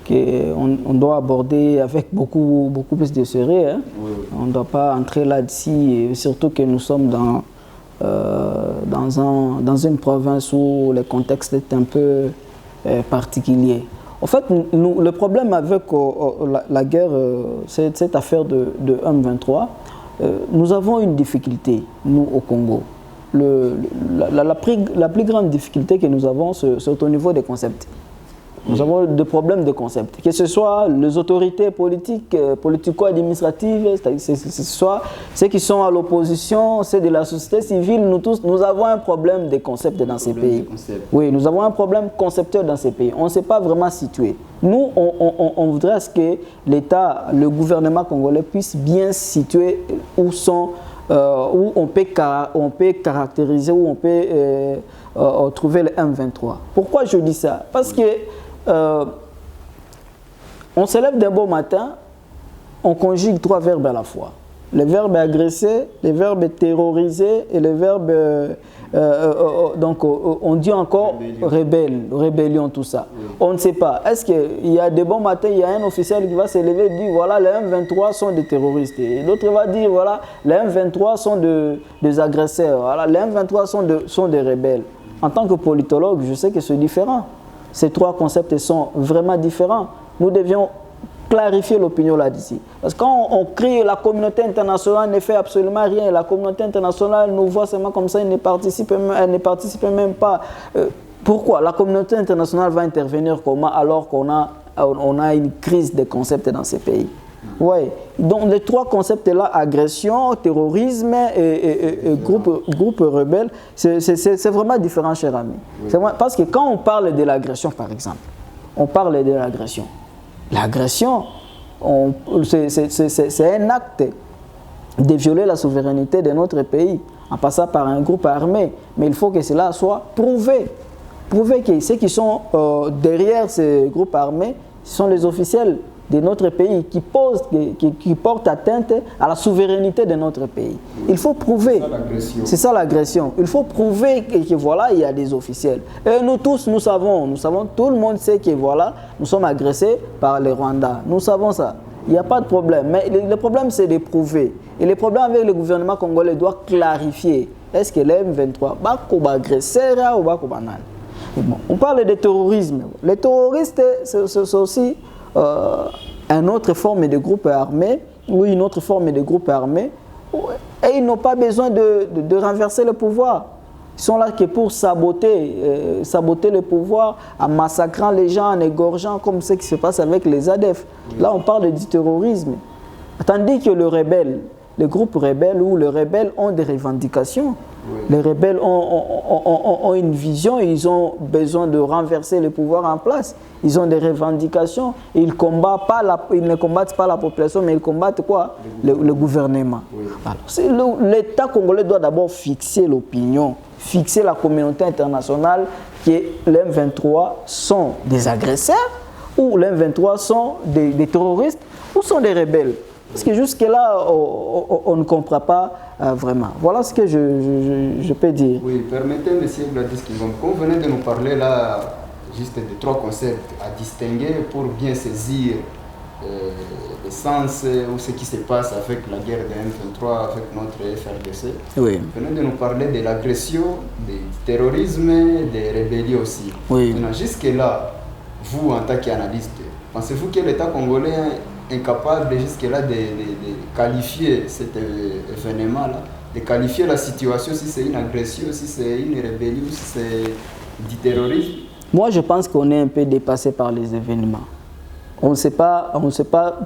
qu'on doit aborder avec beaucoup plus de sérieux. Hein. On ne doit pas entrer là-dessus, surtout que nous sommes dans une province où le contexte est un peu particulier. En fait, le problème avec la guerre, cette affaire de M23, nous avons une difficulté, nous, au Congo. La plus grande difficulté que nous avons, c'est au niveau des concepts. Nous avons des problèmes de concept, que ce soit les autorités politiques, politico-administratives, que ce soit ceux qui sont à l'opposition, ceux de la société civile, nous tous, nous avons un problème de concept dans ces pays. Oui, nous avons un problème conceptuel dans ces pays. On ne s'est pas vraiment situé. Nous, on voudrait à ce que l'État, le gouvernement congolais puisse bien se situer où on peut caractériser, où on peut trouver le M23. Pourquoi je dis ça? Parce que on se lève d'un beau matin, on conjugue 3 verbes à la fois. Le verbe agresser, le verbe terroriser et le verbe, donc on dit encore rébellion, tout ça. Oui. On ne sait pas. Est-ce qu'il y a des bons matins, il y a un officiel qui va se lever et dire voilà, les M23 sont des terroristes. Et l'autre va dire voilà, les M23 sont des agresseurs. Voilà, les M23 sont des rebelles. En tant que politologue, je sais que c'est différent. Ces 3 concepts sont vraiment différents. Nous devions clarifier l'opinion là-dessus. Parce que quand on crie la communauté internationale ne fait absolument rien, la communauté internationale nous voit seulement comme ça, elle ne participe même pas. Pourquoi la communauté internationale va intervenir comment alors qu'on a une crise de concepts dans ces pays? Oui, donc les 3 concepts-là, agression, terrorisme et groupe rebelle, c'est vraiment différent, cher ami. Oui. Parce que quand on parle de l'agression, par exemple, on parle de l'agression. L'agression, c'est un acte de violer la souveraineté de notre pays en passant par un groupe armé. Mais il faut que cela soit prouvé. Prouver que ceux qui sont derrière ces groupes armés sont les officiels de notre pays qui portent atteinte à la souveraineté de notre pays. Il faut prouver. C'est ça l'agression. Il faut prouver que voilà, il y a des officiels. Et nous tous, nous savons, tout le monde sait que voilà, nous sommes agressés par les Rwandais. Nous savons ça. Il n'y a pas de problème. Mais le problème, c'est de prouver. Et le problème avec le gouvernement congolais doit clarifier. Est-ce que les M23 va agresser ou va bon, on parle de terrorisme. Les terroristes, c'est aussi une autre forme de groupe armé, ou une autre forme de groupe armé, et ils n'ont pas besoin de renverser le pouvoir. Ils sont là que pour saboter le pouvoir en massacrant les gens, en égorgeant, comme ce qui se passe avec les ADF. Là, on parle du terrorisme. Tandis que les groupes rebelles ou les rebelles ont des revendications. Oui. Les rebelles ont une vision, ils ont besoin de renverser le pouvoir en place. Ils ont des revendications, ils ne combattent pas la population, mais ils combattent quoi? Le gouvernement. Oui. L'État congolais doit d'abord fixer l'opinion, fixer la communauté internationale que les M23 sont des agresseurs, ou les M23 sont des terroristes, ou sont des rebelles. Parce que jusque-là, on ne comprend pas vraiment. Voilà ce que je peux dire. Oui, permettez, M. Gladys Kingom, quand vous venez de nous parler là, juste de 3 concepts à distinguer pour bien saisir le sens ou ce qui se passe avec la guerre de M23, avec notre FRDC. Oui. Vous venez de nous parler de l'agression, du terrorisme, des rébellions aussi. Oui. Maintenant, jusque-là, vous, en tant qu'analyste, pensez-vous que l'État congolais incapable jusque-là de qualifier cet événement-là, de qualifier la situation, si c'est une agression, si c'est une rébellion, si c'est du terrorisme? Moi, je pense qu'on est un peu dépassé par les événements. On ne sait pas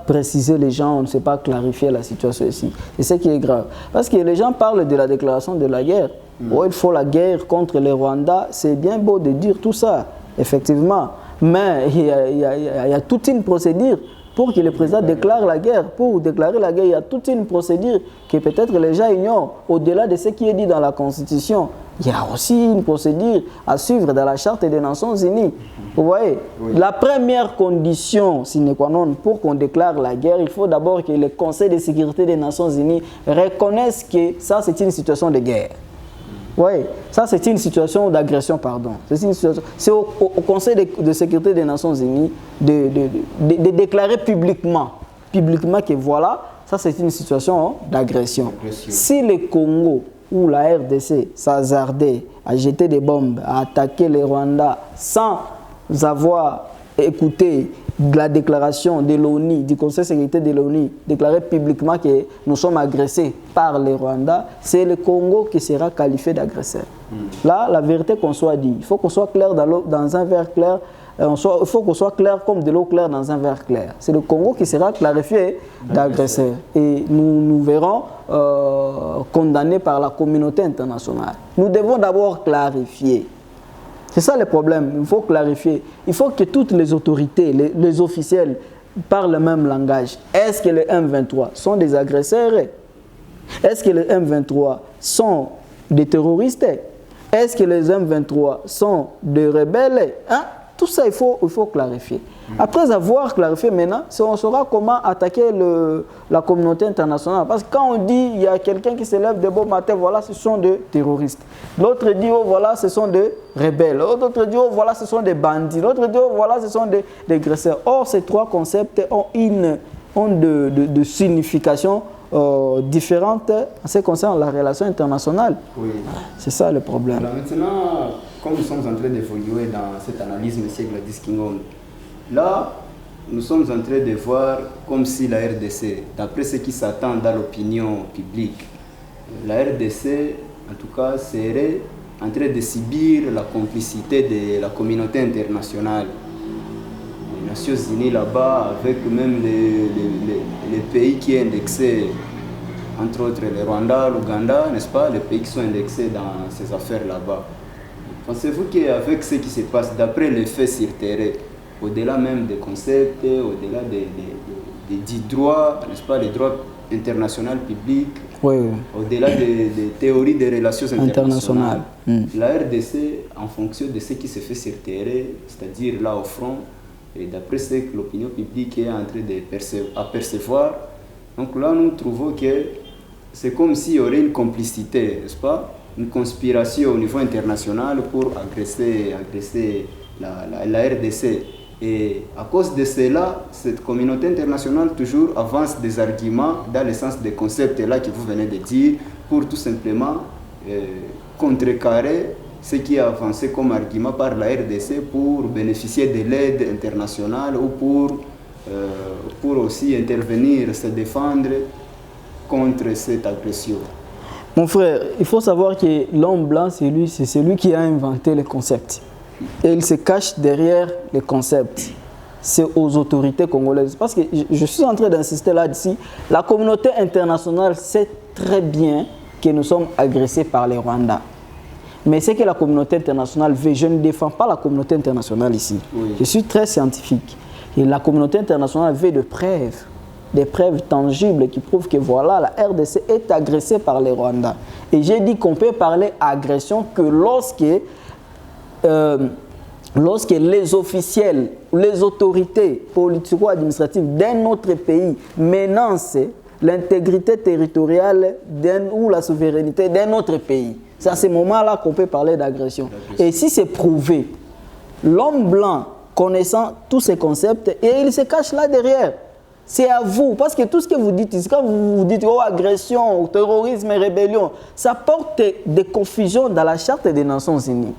préciser les gens, on ne sait pas clarifier la situation ici. C'est ce qui est grave. Parce que les gens parlent de la déclaration de la guerre. Oh, il faut la guerre contre les Rwandais. C'est bien beau de dire tout ça, effectivement. Mais il y a toute une procédure pour que le président déclare la guerre. Pour déclarer la guerre, il y a toute une procédure que peut-être les gens ignorent, au-delà de ce qui est dit dans la Constitution. il y a aussi une procédure à suivre dans la Charte des Nations Unies. Vous voyez, la première condition sine qua non pour qu'on déclare la guerre, il faut d'abord que le Conseil de sécurité des Nations Unies reconnaisse que ça c'est une situation de guerre. Oui, ça c'est une situation d'agression, pardon. C'est au Conseil de sécurité des Nations Unies de déclarer publiquement que voilà, ça c'est une situation d'agression. Si le Congo ou la RDC s'hasardait à jeter des bombes, à attaquer les Rwandais sans avoir écouté la déclaration de l'ONU, du Conseil de sécurité de l'ONU, déclarer publiquement que nous sommes agressés par les Rwandais, c'est le Congo qui sera qualifié d'agresseur. Là, la vérité qu'on soit dit, il faut qu'on soit clair dans un verre clair, il faut qu'on soit clair comme de l'eau claire dans un verre clair. C'est le Congo qui sera clarifié d'agresseur. Et nous verrons condamnés par la communauté internationale. Nous devons d'abord clarifier. C'est ça le problème, il faut clarifier. Il faut que toutes les autorités, les officiels parlent le même langage. Est-ce que les M23 sont des agresseurs? Est-ce que les M23 sont des terroristes? Est-ce que les M23 sont des rebelles? Tout ça, il faut clarifier. Après avoir clarifié maintenant, on saura comment attaquer la communauté internationale. Parce que quand on dit qu'il y a quelqu'un qui se lève de bon matin, voilà, ce sont des terroristes. L'autre dit, oh voilà, ce sont des rebelles. L'autre dit, oh voilà, ce sont des bandits. L'autre dit, oh voilà, ce sont des agresseurs. Or, ces trois concepts ont de significations différentes en ce qui concerne la relation internationale. Oui. C'est ça le problème. Alors maintenant, comme nous sommes en train d'évoluer dans cette analyse, M. Gladys Kingong, là, nous sommes en train de voir comme si la RDC, d'après ce qui s'attend dans l'opinion publique, la RDC, en tout cas, serait en train de subir la complicité de la communauté internationale. Les Nations Unies là-bas, avec même les pays qui sont indexés, entre autres le Rwanda, l'Ouganda, n'est-ce pas, les pays qui sont indexés dans ces affaires là-bas. Pensez-vous qu'avec ce qui se passe, d'après les faits sur terrain, au-delà même des concepts, au-delà des droits, n'est-ce pas, les droits internationaux publics, au-delà des théories des relations internationales, la RDC, en fonction de ce qui se fait sur terrain, c'est-à-dire là au front, et d'après ce que l'opinion publique est en train de percevoir, donc là nous trouvons que c'est comme s'il y aurait une complicité, n'est-ce pas, une conspiration au niveau international pour agresser la RDC. Et à cause de cela, cette communauté internationale toujours avance des arguments dans le sens des concepts là que vous venez de dire pour tout simplement contrecarrer ce qui est avancé comme argument par la RDC pour bénéficier de l'aide internationale ou pour aussi intervenir, se défendre contre cette agression. Mon frère, il faut savoir que l'homme blanc, c'est celui qui a inventé le concept. Et il se cache derrière les concepts. C'est aux autorités congolaises. Parce que je suis en train d'insister là-dessus. La communauté internationale sait très bien que nous sommes agressés par les Rwandais. Mais c'est que la communauté internationale veut. Je ne défends pas la communauté internationale ici. Oui. Je suis très scientifique. Et la communauté internationale veut des preuves tangibles qui prouvent que voilà, la RDC est agressée par les Rwandais. Et j'ai dit qu'on peut parler agression que lorsque les officiels, les autorités politico-administratives d'un autre pays menacent l'intégrité territoriale ou la souveraineté d'un autre pays. C'est à ce moment-là qu'on peut parler d'agression. Et si c'est prouvé, l'homme blanc connaissant tous ces concepts, et il se cache là derrière. C'est à vous, parce que tout ce que vous dites ici, quand vous dites oh, agression, terrorisme et rébellion, ça porte des confusions dans la Charte des Nations Unies.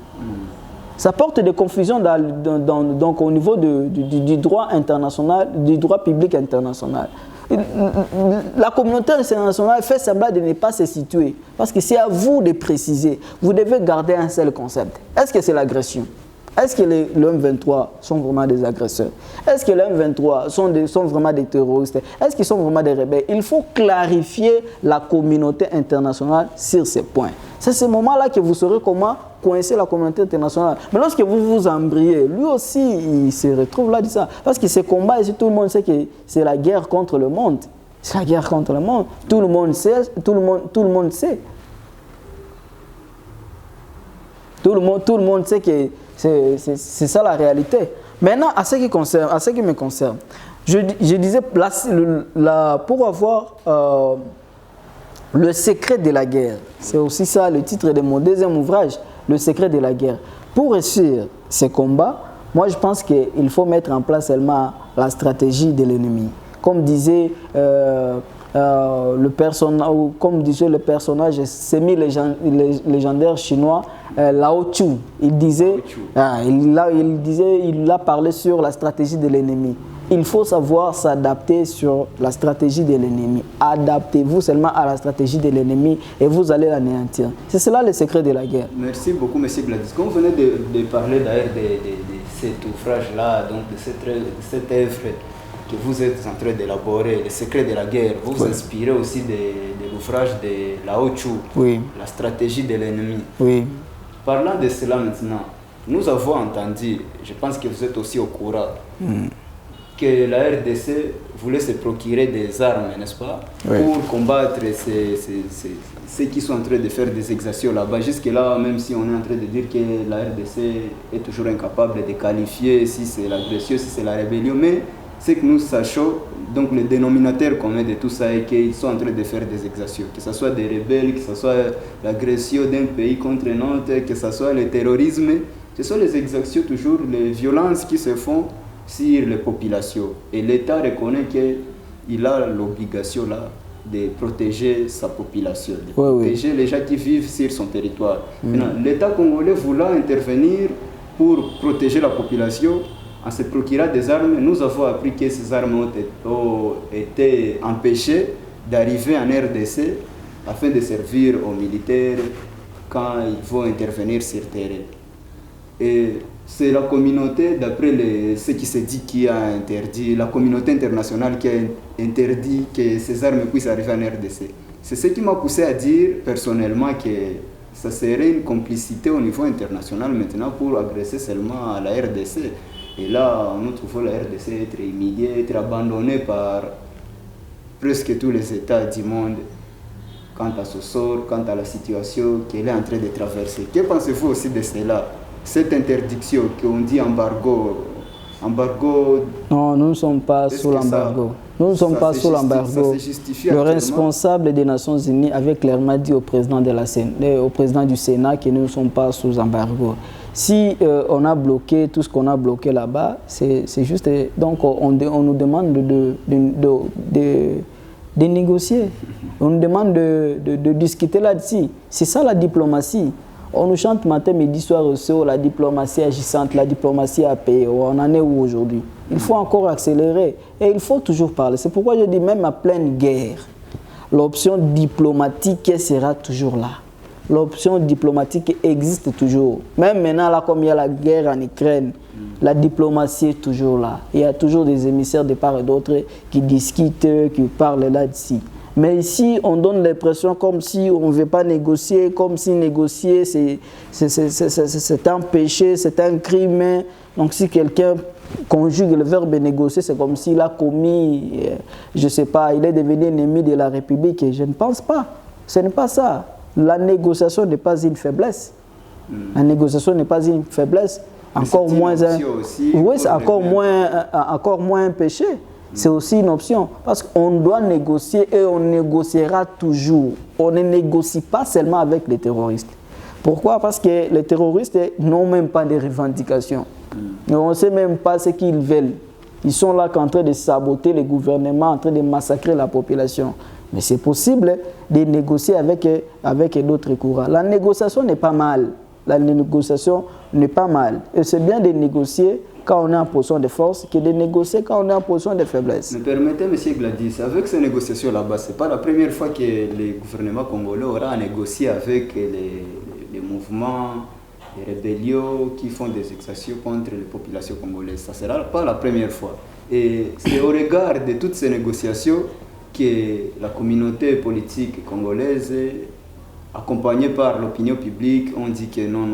Ça porte des confusions donc au niveau du droit international, du droit public international. La communauté internationale fait semblant de ne pas se situer, parce que c'est à vous de préciser. Vous devez garder un seul concept. Est-ce que c'est l'agression? Est-ce que les M23 sont vraiment des agresseurs? Est-ce que les M23 sont vraiment des terroristes? Est-ce qu'ils sont vraiment des rebelles? Il faut clarifier la communauté internationale sur ces points. C'est à ce moment-là que vous saurez comment coincer la communauté internationale. Mais lorsque vous vous embrayez, lui aussi, il se retrouve là, dit ça. Parce que ces combats, ici, tout le monde sait que c'est la guerre contre le monde. C'est la guerre contre le monde. Tout le monde sait, tout le monde sait. Tout le monde sait que c'est ça la réalité. Maintenant, à ce qui me concerne, je disais, pour avoir le secret de la guerre, c'est aussi ça le titre de mon deuxième ouvrage, le secret de la guerre. Pour réussir ces combats, moi je pense qu'il faut mettre en place seulement la stratégie de l'ennemi. Comme disait le personnage semi-légendaire chinois, Lao Tzu, il a parlé sur la stratégie de l'ennemi. Il faut savoir s'adapter sur la stratégie de l'ennemi. Adaptez-vous seulement à la stratégie de l'ennemi et vous allez l'anéantir. C'est cela le secret de la guerre. Merci beaucoup, M. Gladys. Comme vous venez de parler d'ailleurs de cet ouvrage-là, donc de cette œuvre que vous êtes en train d'élaborer, le secret de la guerre, vous vous inspirez aussi de l'ouvrage de Lao Tzu, la stratégie de l'ennemi. Oui. Parlant de cela maintenant, nous avons entendu, je pense que vous êtes aussi au courant, que la RDC voulait se procurer des armes, n'est-ce pas, pour combattre ceux qui sont en train de faire des exactions là-bas. Jusque-là, même si on est en train de dire que la RDC est toujours incapable de qualifier si c'est l'agression, si c'est la rébellion, mais c'est que nous sachons, donc le dénominateur commun de tout ça est qu'ils sont en train de faire des exactions, que ce soit des rebelles, que ce soit l'agression d'un pays contre un autre, que ce soit le terrorisme, ce sont les exactions toujours, les violences qui se font sur les populations. Et l'État reconnaît qu'il a l'obligation là de protéger sa population, de protéger les gens qui vivent sur son territoire. L'État congolais voulant intervenir pour protéger la population, en se procurant des armes, nous avons appris que ces armes ont été empêchées d'arriver en RDC afin de servir aux militaires quand ils vont intervenir sur terrain. Et c'est la communauté, d'après ce qui se dit, qui a interdit, la communauté internationale qui a interdit que ces armes puissent arriver en RDC. C'est ce qui m'a poussé à dire personnellement que ça serait une complicité au niveau international maintenant pour agresser seulement à la RDC. Et là, nous trouvons la RDC être humiliée, être abandonnée par presque tous les États du monde quant à ce sort, quant à la situation qu'elle est en train de traverser. Que pensez-vous aussi de cela? Cette interdiction qu'on dit embargo. Non, nous ne sommes pas sous l'embargo. Nous ne sommes pas sous l'embargo. Le responsable des Nations Unies avait clairement dit au président du Sénat que nous ne sommes pas sous embargo. Si on a bloqué tout ce qu'on a bloqué là-bas, c'est juste... Donc on nous demande de négocier. On nous demande de discuter là-dessus. C'est ça la diplomatie. On nous chante matin, midi, soir aussi, la diplomatie agissante, la diplomatie à payer. On en est où aujourd'hui? Il faut encore accélérer et il faut toujours parler. C'est pourquoi je dis même à pleine guerre, l'option diplomatique sera toujours là. L'option diplomatique existe toujours. Même maintenant, là, comme il y a la guerre en Ukraine, la diplomatie est toujours là. Il y a toujours des émissaires de part et d'autre qui discutent, qui parlent là-dessus. Mais ici, on donne l'impression comme si on ne veut pas négocier, comme si négocier, c'est un péché, c'est un crime. Donc si quelqu'un conjugue le verbe négocier, c'est comme s'il a commis, je ne sais pas, il est devenu ennemi de la République. Et je ne pense pas. Ce n'est pas ça. La négociation n'est pas une faiblesse. La négociation n'est pas une faiblesse. Encore moins un... Oui, c'est encore moins un péché. C'est aussi une option. Parce qu'on doit négocier et on négociera toujours. On ne négocie pas seulement avec les terroristes. Pourquoi? Parce que les terroristes n'ont même pas de revendications. On ne sait même pas ce qu'ils veulent. Ils sont là en train de saboter les gouvernements, en train de massacrer la population. Mais c'est possible de négocier avec d'autres courants. La négociation n'est pas mal. La négociation n'est pas mal. Et c'est bien de négocier quand on est en position de force que de négocier quand on est en position de faiblesse. Me permettez, M. Gladys, avec ces négociations là-bas, ce n'est pas la première fois que le gouvernement congolais aura à négocier avec les mouvements, les rébellions qui font des exactions contre les populations congolaises. Ça ne sera pas la première fois. Et c'est au regard de toutes ces négociations que la communauté politique congolaise, accompagnée par l'opinion publique, on dit que non,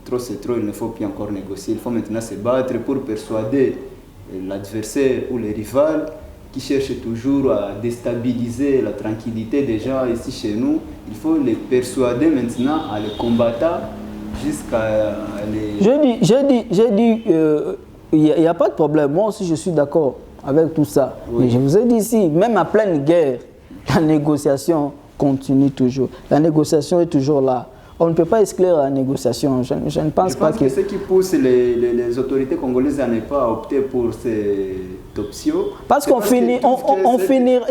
trop c'est trop, il ne faut plus encore négocier. Il faut maintenant se battre pour persuader l'adversaire ou les rivales qui cherchent toujours à déstabiliser la tranquillité des gens ici chez nous. Il faut les persuader maintenant à les combattre jusqu'à les... J'ai dit, il n'y a pas de problème. Moi aussi, je suis d'accord avec tout ça. Oui. Mais je vous ai dit ici, même à pleine guerre, la négociation continue toujours. La négociation est toujours là. On ne peut pas exclure la négociation. Je ne pense pas que... ce qui pousse les autorités congolaises à ne pas opter pour cette option... Parce qu'on finit, on finira...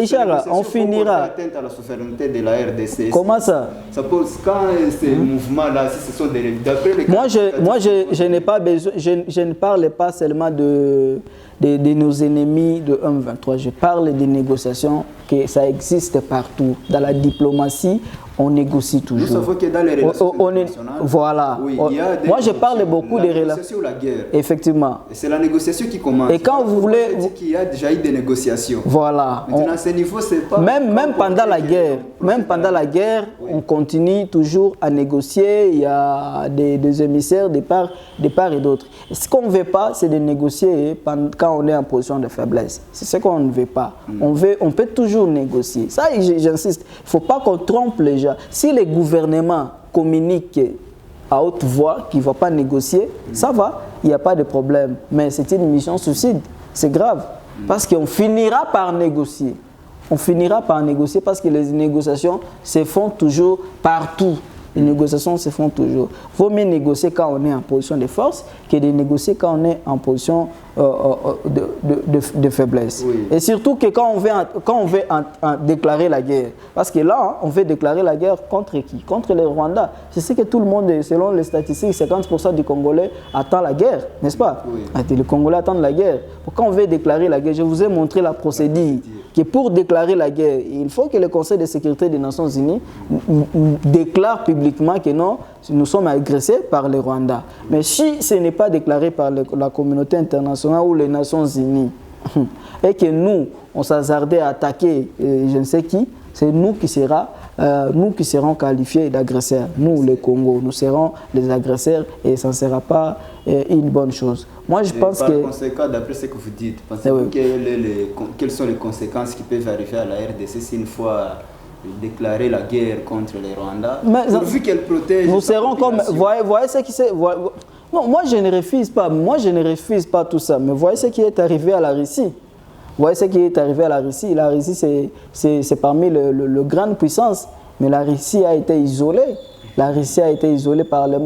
On finira... atteinte à la souveraineté de la RDC. Comment ça? Ça pose quand ces mouvements-là, si ce sont des... Moi, je n'ai pas besoin... Je ne parle pas seulement de nos ennemis de 1-23. Je parle des négociations, que ça existe partout. Dans la diplomatie, on négocie toujours. Nous savons que dans les relations internationales, voilà. Oui, il y a des moi, je parle beaucoup des relations. La guerre. Effectivement. C'est la négociation qui commence. Et quand vous voulez... Il y a déjà eu des négociations. Voilà. Maintenant, à ce niveau, c'est pas... Même pendant la guerre, oui. On continue toujours à négocier. Il y a des émissaires de part et d'autre. Ce qu'on ne veut pas, c'est de négocier quand on est en position de faiblesse. C'est ce qu'on ne veut pas. On peut toujours négocier. Ça, j'insiste. Il ne faut pas qu'on trompe les gens. Si les gouvernements communiquent à haute voix, qu'ils ne vont pas négocier, ça va, il n'y a pas de problème. Mais c'est une mission suicide. C'est grave. Parce qu'on finira par négocier. On finira par négocier parce que les négociations se font toujours partout. Les négociations se font toujours. Il vaut mieux négocier quand on est en position de force que de négocier quand on est en position de faiblesse. Oui. Et surtout que quand on veut déclarer la guerre. Parce que là, on veut déclarer la guerre contre qui? Contre les Rwandais. Je sais que tout le monde, selon les statistiques, 50% des Congolais attendent la guerre, n'est-ce pas? Oui. Les Congolais attendent la guerre. Quand on veut déclarer la guerre, je vous ai montré la procédure. Que pour déclarer la guerre, il faut que le Conseil de sécurité des Nations Unies déclare publiquement que non, nous sommes agressés par les Rwandais. Mais si ce n'est pas déclaré par la communauté internationale ou les Nations Unies, et que nous, on s'hasardait à attaquer je ne sais qui, c'est nous qui serons qualifiés d'agresseurs. Nous, les Congo, nous serons les agresseurs et ça ne sera pas une bonne chose. Moi, je pense que... Par conséquent, d'après ce que vous dites, pensez-vous quelles sont les conséquences qui peuvent arriver à la RDC si une fois déclarer la guerre contre les Rwandais, pourvu qu'elle protège... Nous serons comme... Voyez ce qui s'est... Non, moi, je ne refuse pas. Moi, je ne refuse pas tout ça. Mais voyez ce qui est arrivé à la Russie. Voyez ce qui est arrivé à la Russie. La Russie, c'est parmi les grandes puissances. Mais la Russie a été isolée. La Russie a été isolée par le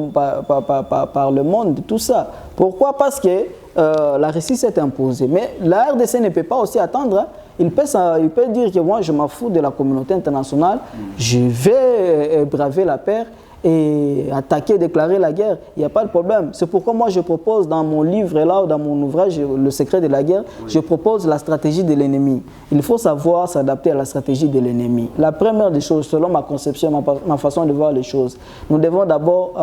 monde, tout ça. Pourquoi? Parce que la Russie s'est imposée. Mais la RDC ne peut pas aussi attendre. Hein. Il peut dire que moi, je m'en fous de la communauté internationale. Je vais braver la paix et attaquer, déclarer la guerre. Il n'y a pas de problème. C'est pourquoi moi, je propose dans mon livre, là, dans mon ouvrage, Le secret de la guerre, je propose la stratégie de l'ennemi. Il faut savoir s'adapter à la stratégie de l'ennemi. La première des choses, selon ma conception, ma façon de voir les choses, nous devons d'abord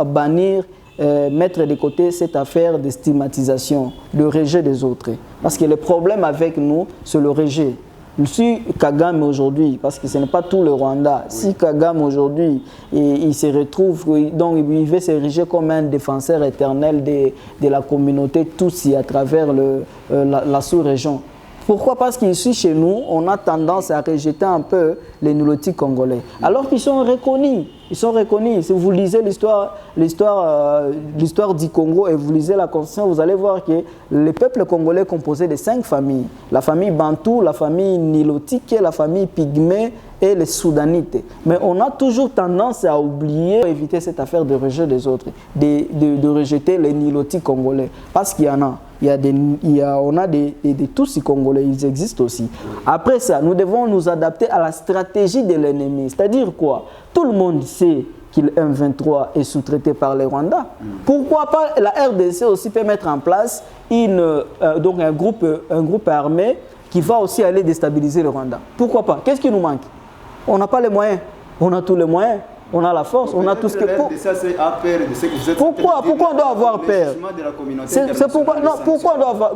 bannir, mettre de côté cette affaire de stigmatisation, de rejet des autres. Parce que le problème avec nous, c'est le rejet. Si Kagame aujourd'hui, parce que ce n'est pas tout le Rwanda, si Kagame aujourd'hui, il se retrouve, donc il veut s'ériger comme un défenseur éternel de la communauté Tutsi à travers la sous-région. Pourquoi? Parce qu'ici, chez nous, on a tendance à rejeter un peu les Nilotiques congolais. Alors qu'ils sont reconnus. Ils sont reconnus. Si vous lisez l'histoire du Congo et vous lisez la Constitution, vous allez voir que le peuple congolais est composé de 5 familles. La famille Bantou, la famille Nilotique, la famille Pygmée et les Soudanites. Mais on a toujours tendance à oublier, à éviter cette affaire de rejet des autres, de rejeter les Nilotiques congolais. Parce qu'il y en a. On a des Tutsis congolais, ils existent aussi. Après ça, nous devons nous adapter à la stratégie de l'ennemi. C'est-à-dire quoi? Tout le monde sait que le M23 est sous-traité par les Rwandais. Pourquoi pas la RDC aussi peut mettre en place donc un groupe armé qui va aussi aller déstabiliser le Rwanda? Pourquoi pas? Qu'est-ce qui nous manque? On n'a pas les moyens. On a tous les moyens. On a la force, on a tout ce que... Pourquoi on doit avoir peur? C'est pourquoi... Non, pourquoi on doit avoir...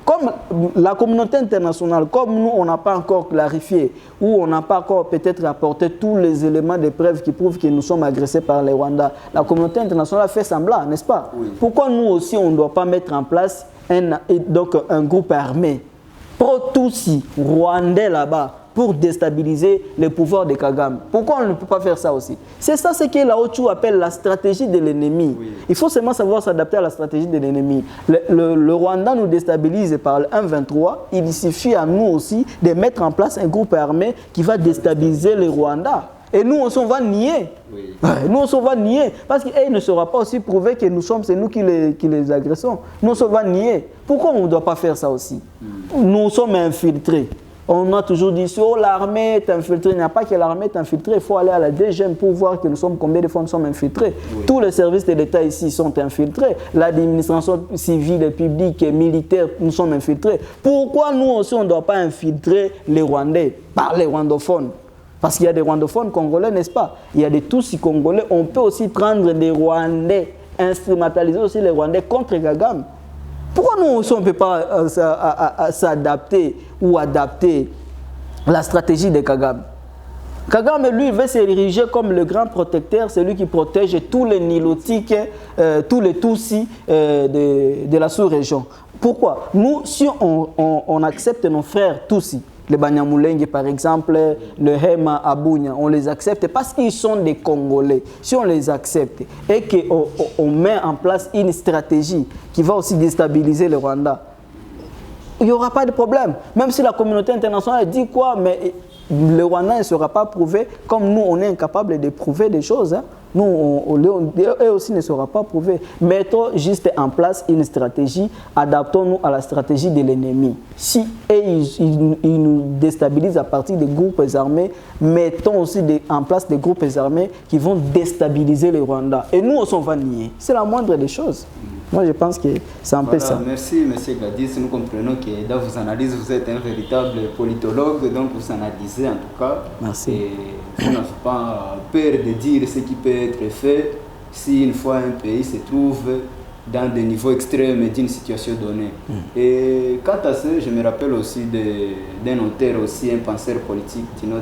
Comme la communauté internationale, comme nous, on n'a pas encore clarifié, ou on n'a pas encore peut-être apporté tous les éléments de preuve qui prouvent que nous sommes agressés par les Rwandais, la communauté internationale fait semblant, n'est-ce pas? Oui. Pourquoi nous aussi, on ne doit pas mettre en place un groupe armé pro-Tutsi, rwandais là-bas, pour déstabiliser le pouvoir de Kagame. Pourquoi on ne peut pas faire ça aussi? C'est ça ce que Lao Tzu appelle la stratégie de l'ennemi. Oui. Il faut seulement savoir s'adapter à la stratégie de l'ennemi. Le Rwanda nous déstabilise par le 1-23. Il suffit à nous aussi de mettre en place un groupe armé qui va déstabiliser le Rwanda. Et nous, on va nier. Oui. Nous, on va nier. Parce qu'il ne sera pas aussi prouvé que c'est nous qui les agressons. Nous, on va nier. Pourquoi on ne doit pas faire ça aussi? Nous sommes infiltrés. On a toujours dit, oh, l'armée est infiltrée. Il n'y a pas que l'armée est infiltrée. Il faut aller à la DGM pour voir que nous sommes, combien de fois nous sommes infiltrés. Oui. Tous les services de l'État ici sont infiltrés. L'administration civile, publique et militaire, nous sommes infiltrés. Pourquoi nous aussi, on ne doit pas infiltrer les Rwandais par les rwandophones? Parce qu'il y a des rwandophones congolais, n'est-ce pas? Il y a des Tutsis congolais. On peut aussi prendre des Rwandais, instrumentaliser aussi les Rwandais contre Kagame. Pourquoi nous aussi, on ne peut pas s'adapter ou adapter la stratégie de Kagame? Kagame, lui, veut s'ériger comme le grand protecteur, celui qui protège tous les Nilotiques, tous les Tutsis de la sous-région. Pourquoi? Nous, si on accepte nos frères Tutsis, les Banyamulenge par exemple, le Hema Abunya, on les accepte parce qu'ils sont des Congolais. Si on les accepte et qu'on met en place une stratégie qui va aussi déstabiliser le Rwanda, il n'y aura pas de problème. Même si la communauté internationale dit quoi, mais le Rwanda ne sera pas prouvé comme nous, on est incapable de prouver des choses. Hein. Nous, eux aussi ne sera pas prouvé. Mettons juste en place une stratégie, adaptons-nous à la stratégie de l'ennemi. Si ils nous déstabilisent à partir des groupes armés, mettons aussi en place des groupes armés qui vont déstabiliser le Rwanda. Et nous aussi, on va nier. C'est la moindre des choses. Moi, je pense que c'est un peu ça. Merci, M. Gladys. Nous comprenons que dans vos analyses, vous êtes un véritable politologue, donc vous analysez en tout cas. Merci. Et vous n'avez pas peur de dire ce qui peut être fait si une fois un pays se trouve dans des niveaux extrêmes d'une situation donnée. Et quant à ça, je me rappelle aussi d'un auteur aussi, un penseur politique, Tino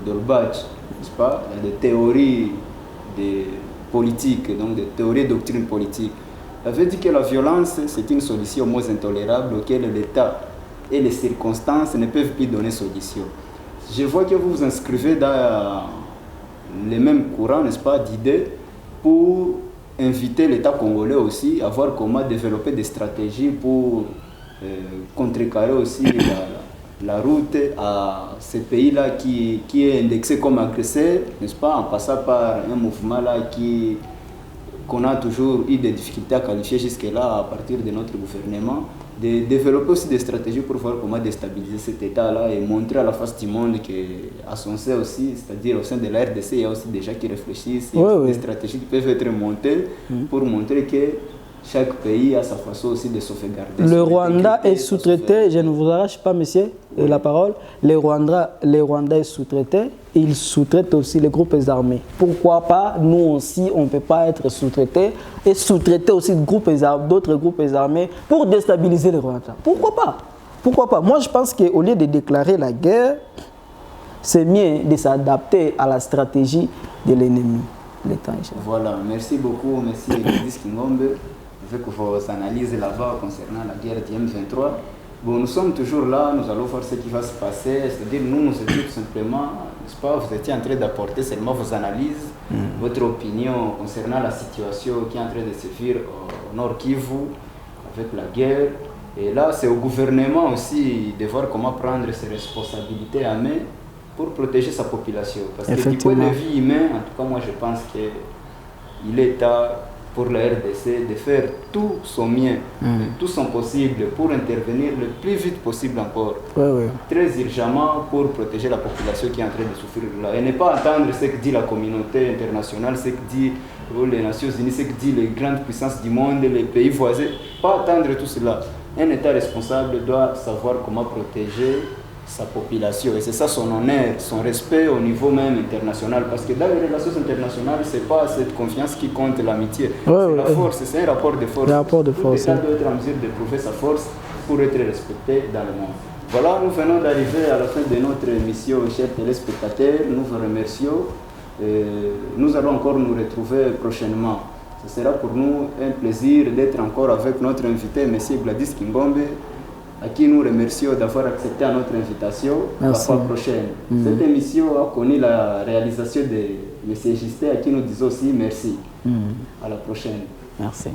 Dolbach, n'est-ce pas? Des théories politiques, donc des théories de doctrine politique. Il avait dit que la violence, c'est une solution moins intolérable auquel l'État et les circonstances ne peuvent plus donner solution. Je vois que vous vous inscrivez dans les mêmes courants, n'est-ce pas, d'idées pour inviter l'État congolais aussi à voir comment développer des stratégies pour contrecarrer aussi la route à ce pays-là qui est indexé comme agresseur, n'est-ce pas, en passant par un mouvement-là qu'on a toujours eu des difficultés à qualifier jusque-là à partir de notre gouvernement, de développer aussi des stratégies pour voir comment déstabiliser cet État-là et montrer à la face du monde qu'à son sein aussi, c'est-à-dire au sein de la RDC, il y a aussi des gens qui réfléchissent, des stratégies qui peuvent être montées pour montrer que chaque pays a sa façon aussi de sauvegarder. Le Rwanda est sous-traité, je ne vous arrache pas, monsieur, la parole. Le Rwanda est sous-traité, il sous-traite aussi les groupes armés. Pourquoi pas, nous aussi, on ne peut pas être sous-traité et sous-traiter aussi d'autres groupes armés pour déstabiliser le Rwanda. Pourquoi pas? Pourquoi pas? Moi, je pense qu'au lieu de déclarer la guerre, c'est mieux de s'adapter à la stratégie de l'ennemi. Voilà, merci beaucoup, monsieur Gladys Kingombe. Avec vos analyses là-bas concernant la guerre du M23. Bon, nous sommes toujours là, nous allons voir ce qui va se passer. C'est-à-dire, nous étions tout simplement, n'est-ce pas, vous étiez en train d'apporter seulement vos analyses, votre opinion concernant la situation qui est en train de se vivre au Nord Kivu, avec la guerre. Et là, c'est au gouvernement aussi de voir comment prendre ses responsabilités à main pour protéger sa population. Parce que du point de vue humain, en tout cas, moi, je pense qu'il est temps pour la RDC de faire tout son mieux, tout son possible pour intervenir le plus vite possible encore, très urgemment pour protéger la population qui est en train de souffrir là. Et ne pas entendre ce que dit la communauté internationale, ce que dit les Nations Unies, ce que dit les grandes puissances du monde, les pays voisins. Pas attendre tout cela. Un État responsable doit savoir comment protéger sa population. Et c'est ça son honneur, son respect au niveau même international. Parce que dans les relations internationales, ce n'est pas cette confiance qui compte l'amitié. C'est la force, c'est un rapport de force. Tout État doit être en mesure de prouver sa force pour être respecté dans le monde. Voilà, nous venons d'arriver à la fin de notre émission, chers téléspectateurs. Nous vous remercions. Nous allons encore nous retrouver prochainement. Ce sera pour nous un plaisir d'être encore avec notre invité, M. Gladys Kingombe, à qui nous remercions d'avoir accepté notre invitation. Merci. La fois prochaine. Cette émission a connu la réalisation de M. Justin, à qui nous disons aussi merci. À la prochaine. Merci.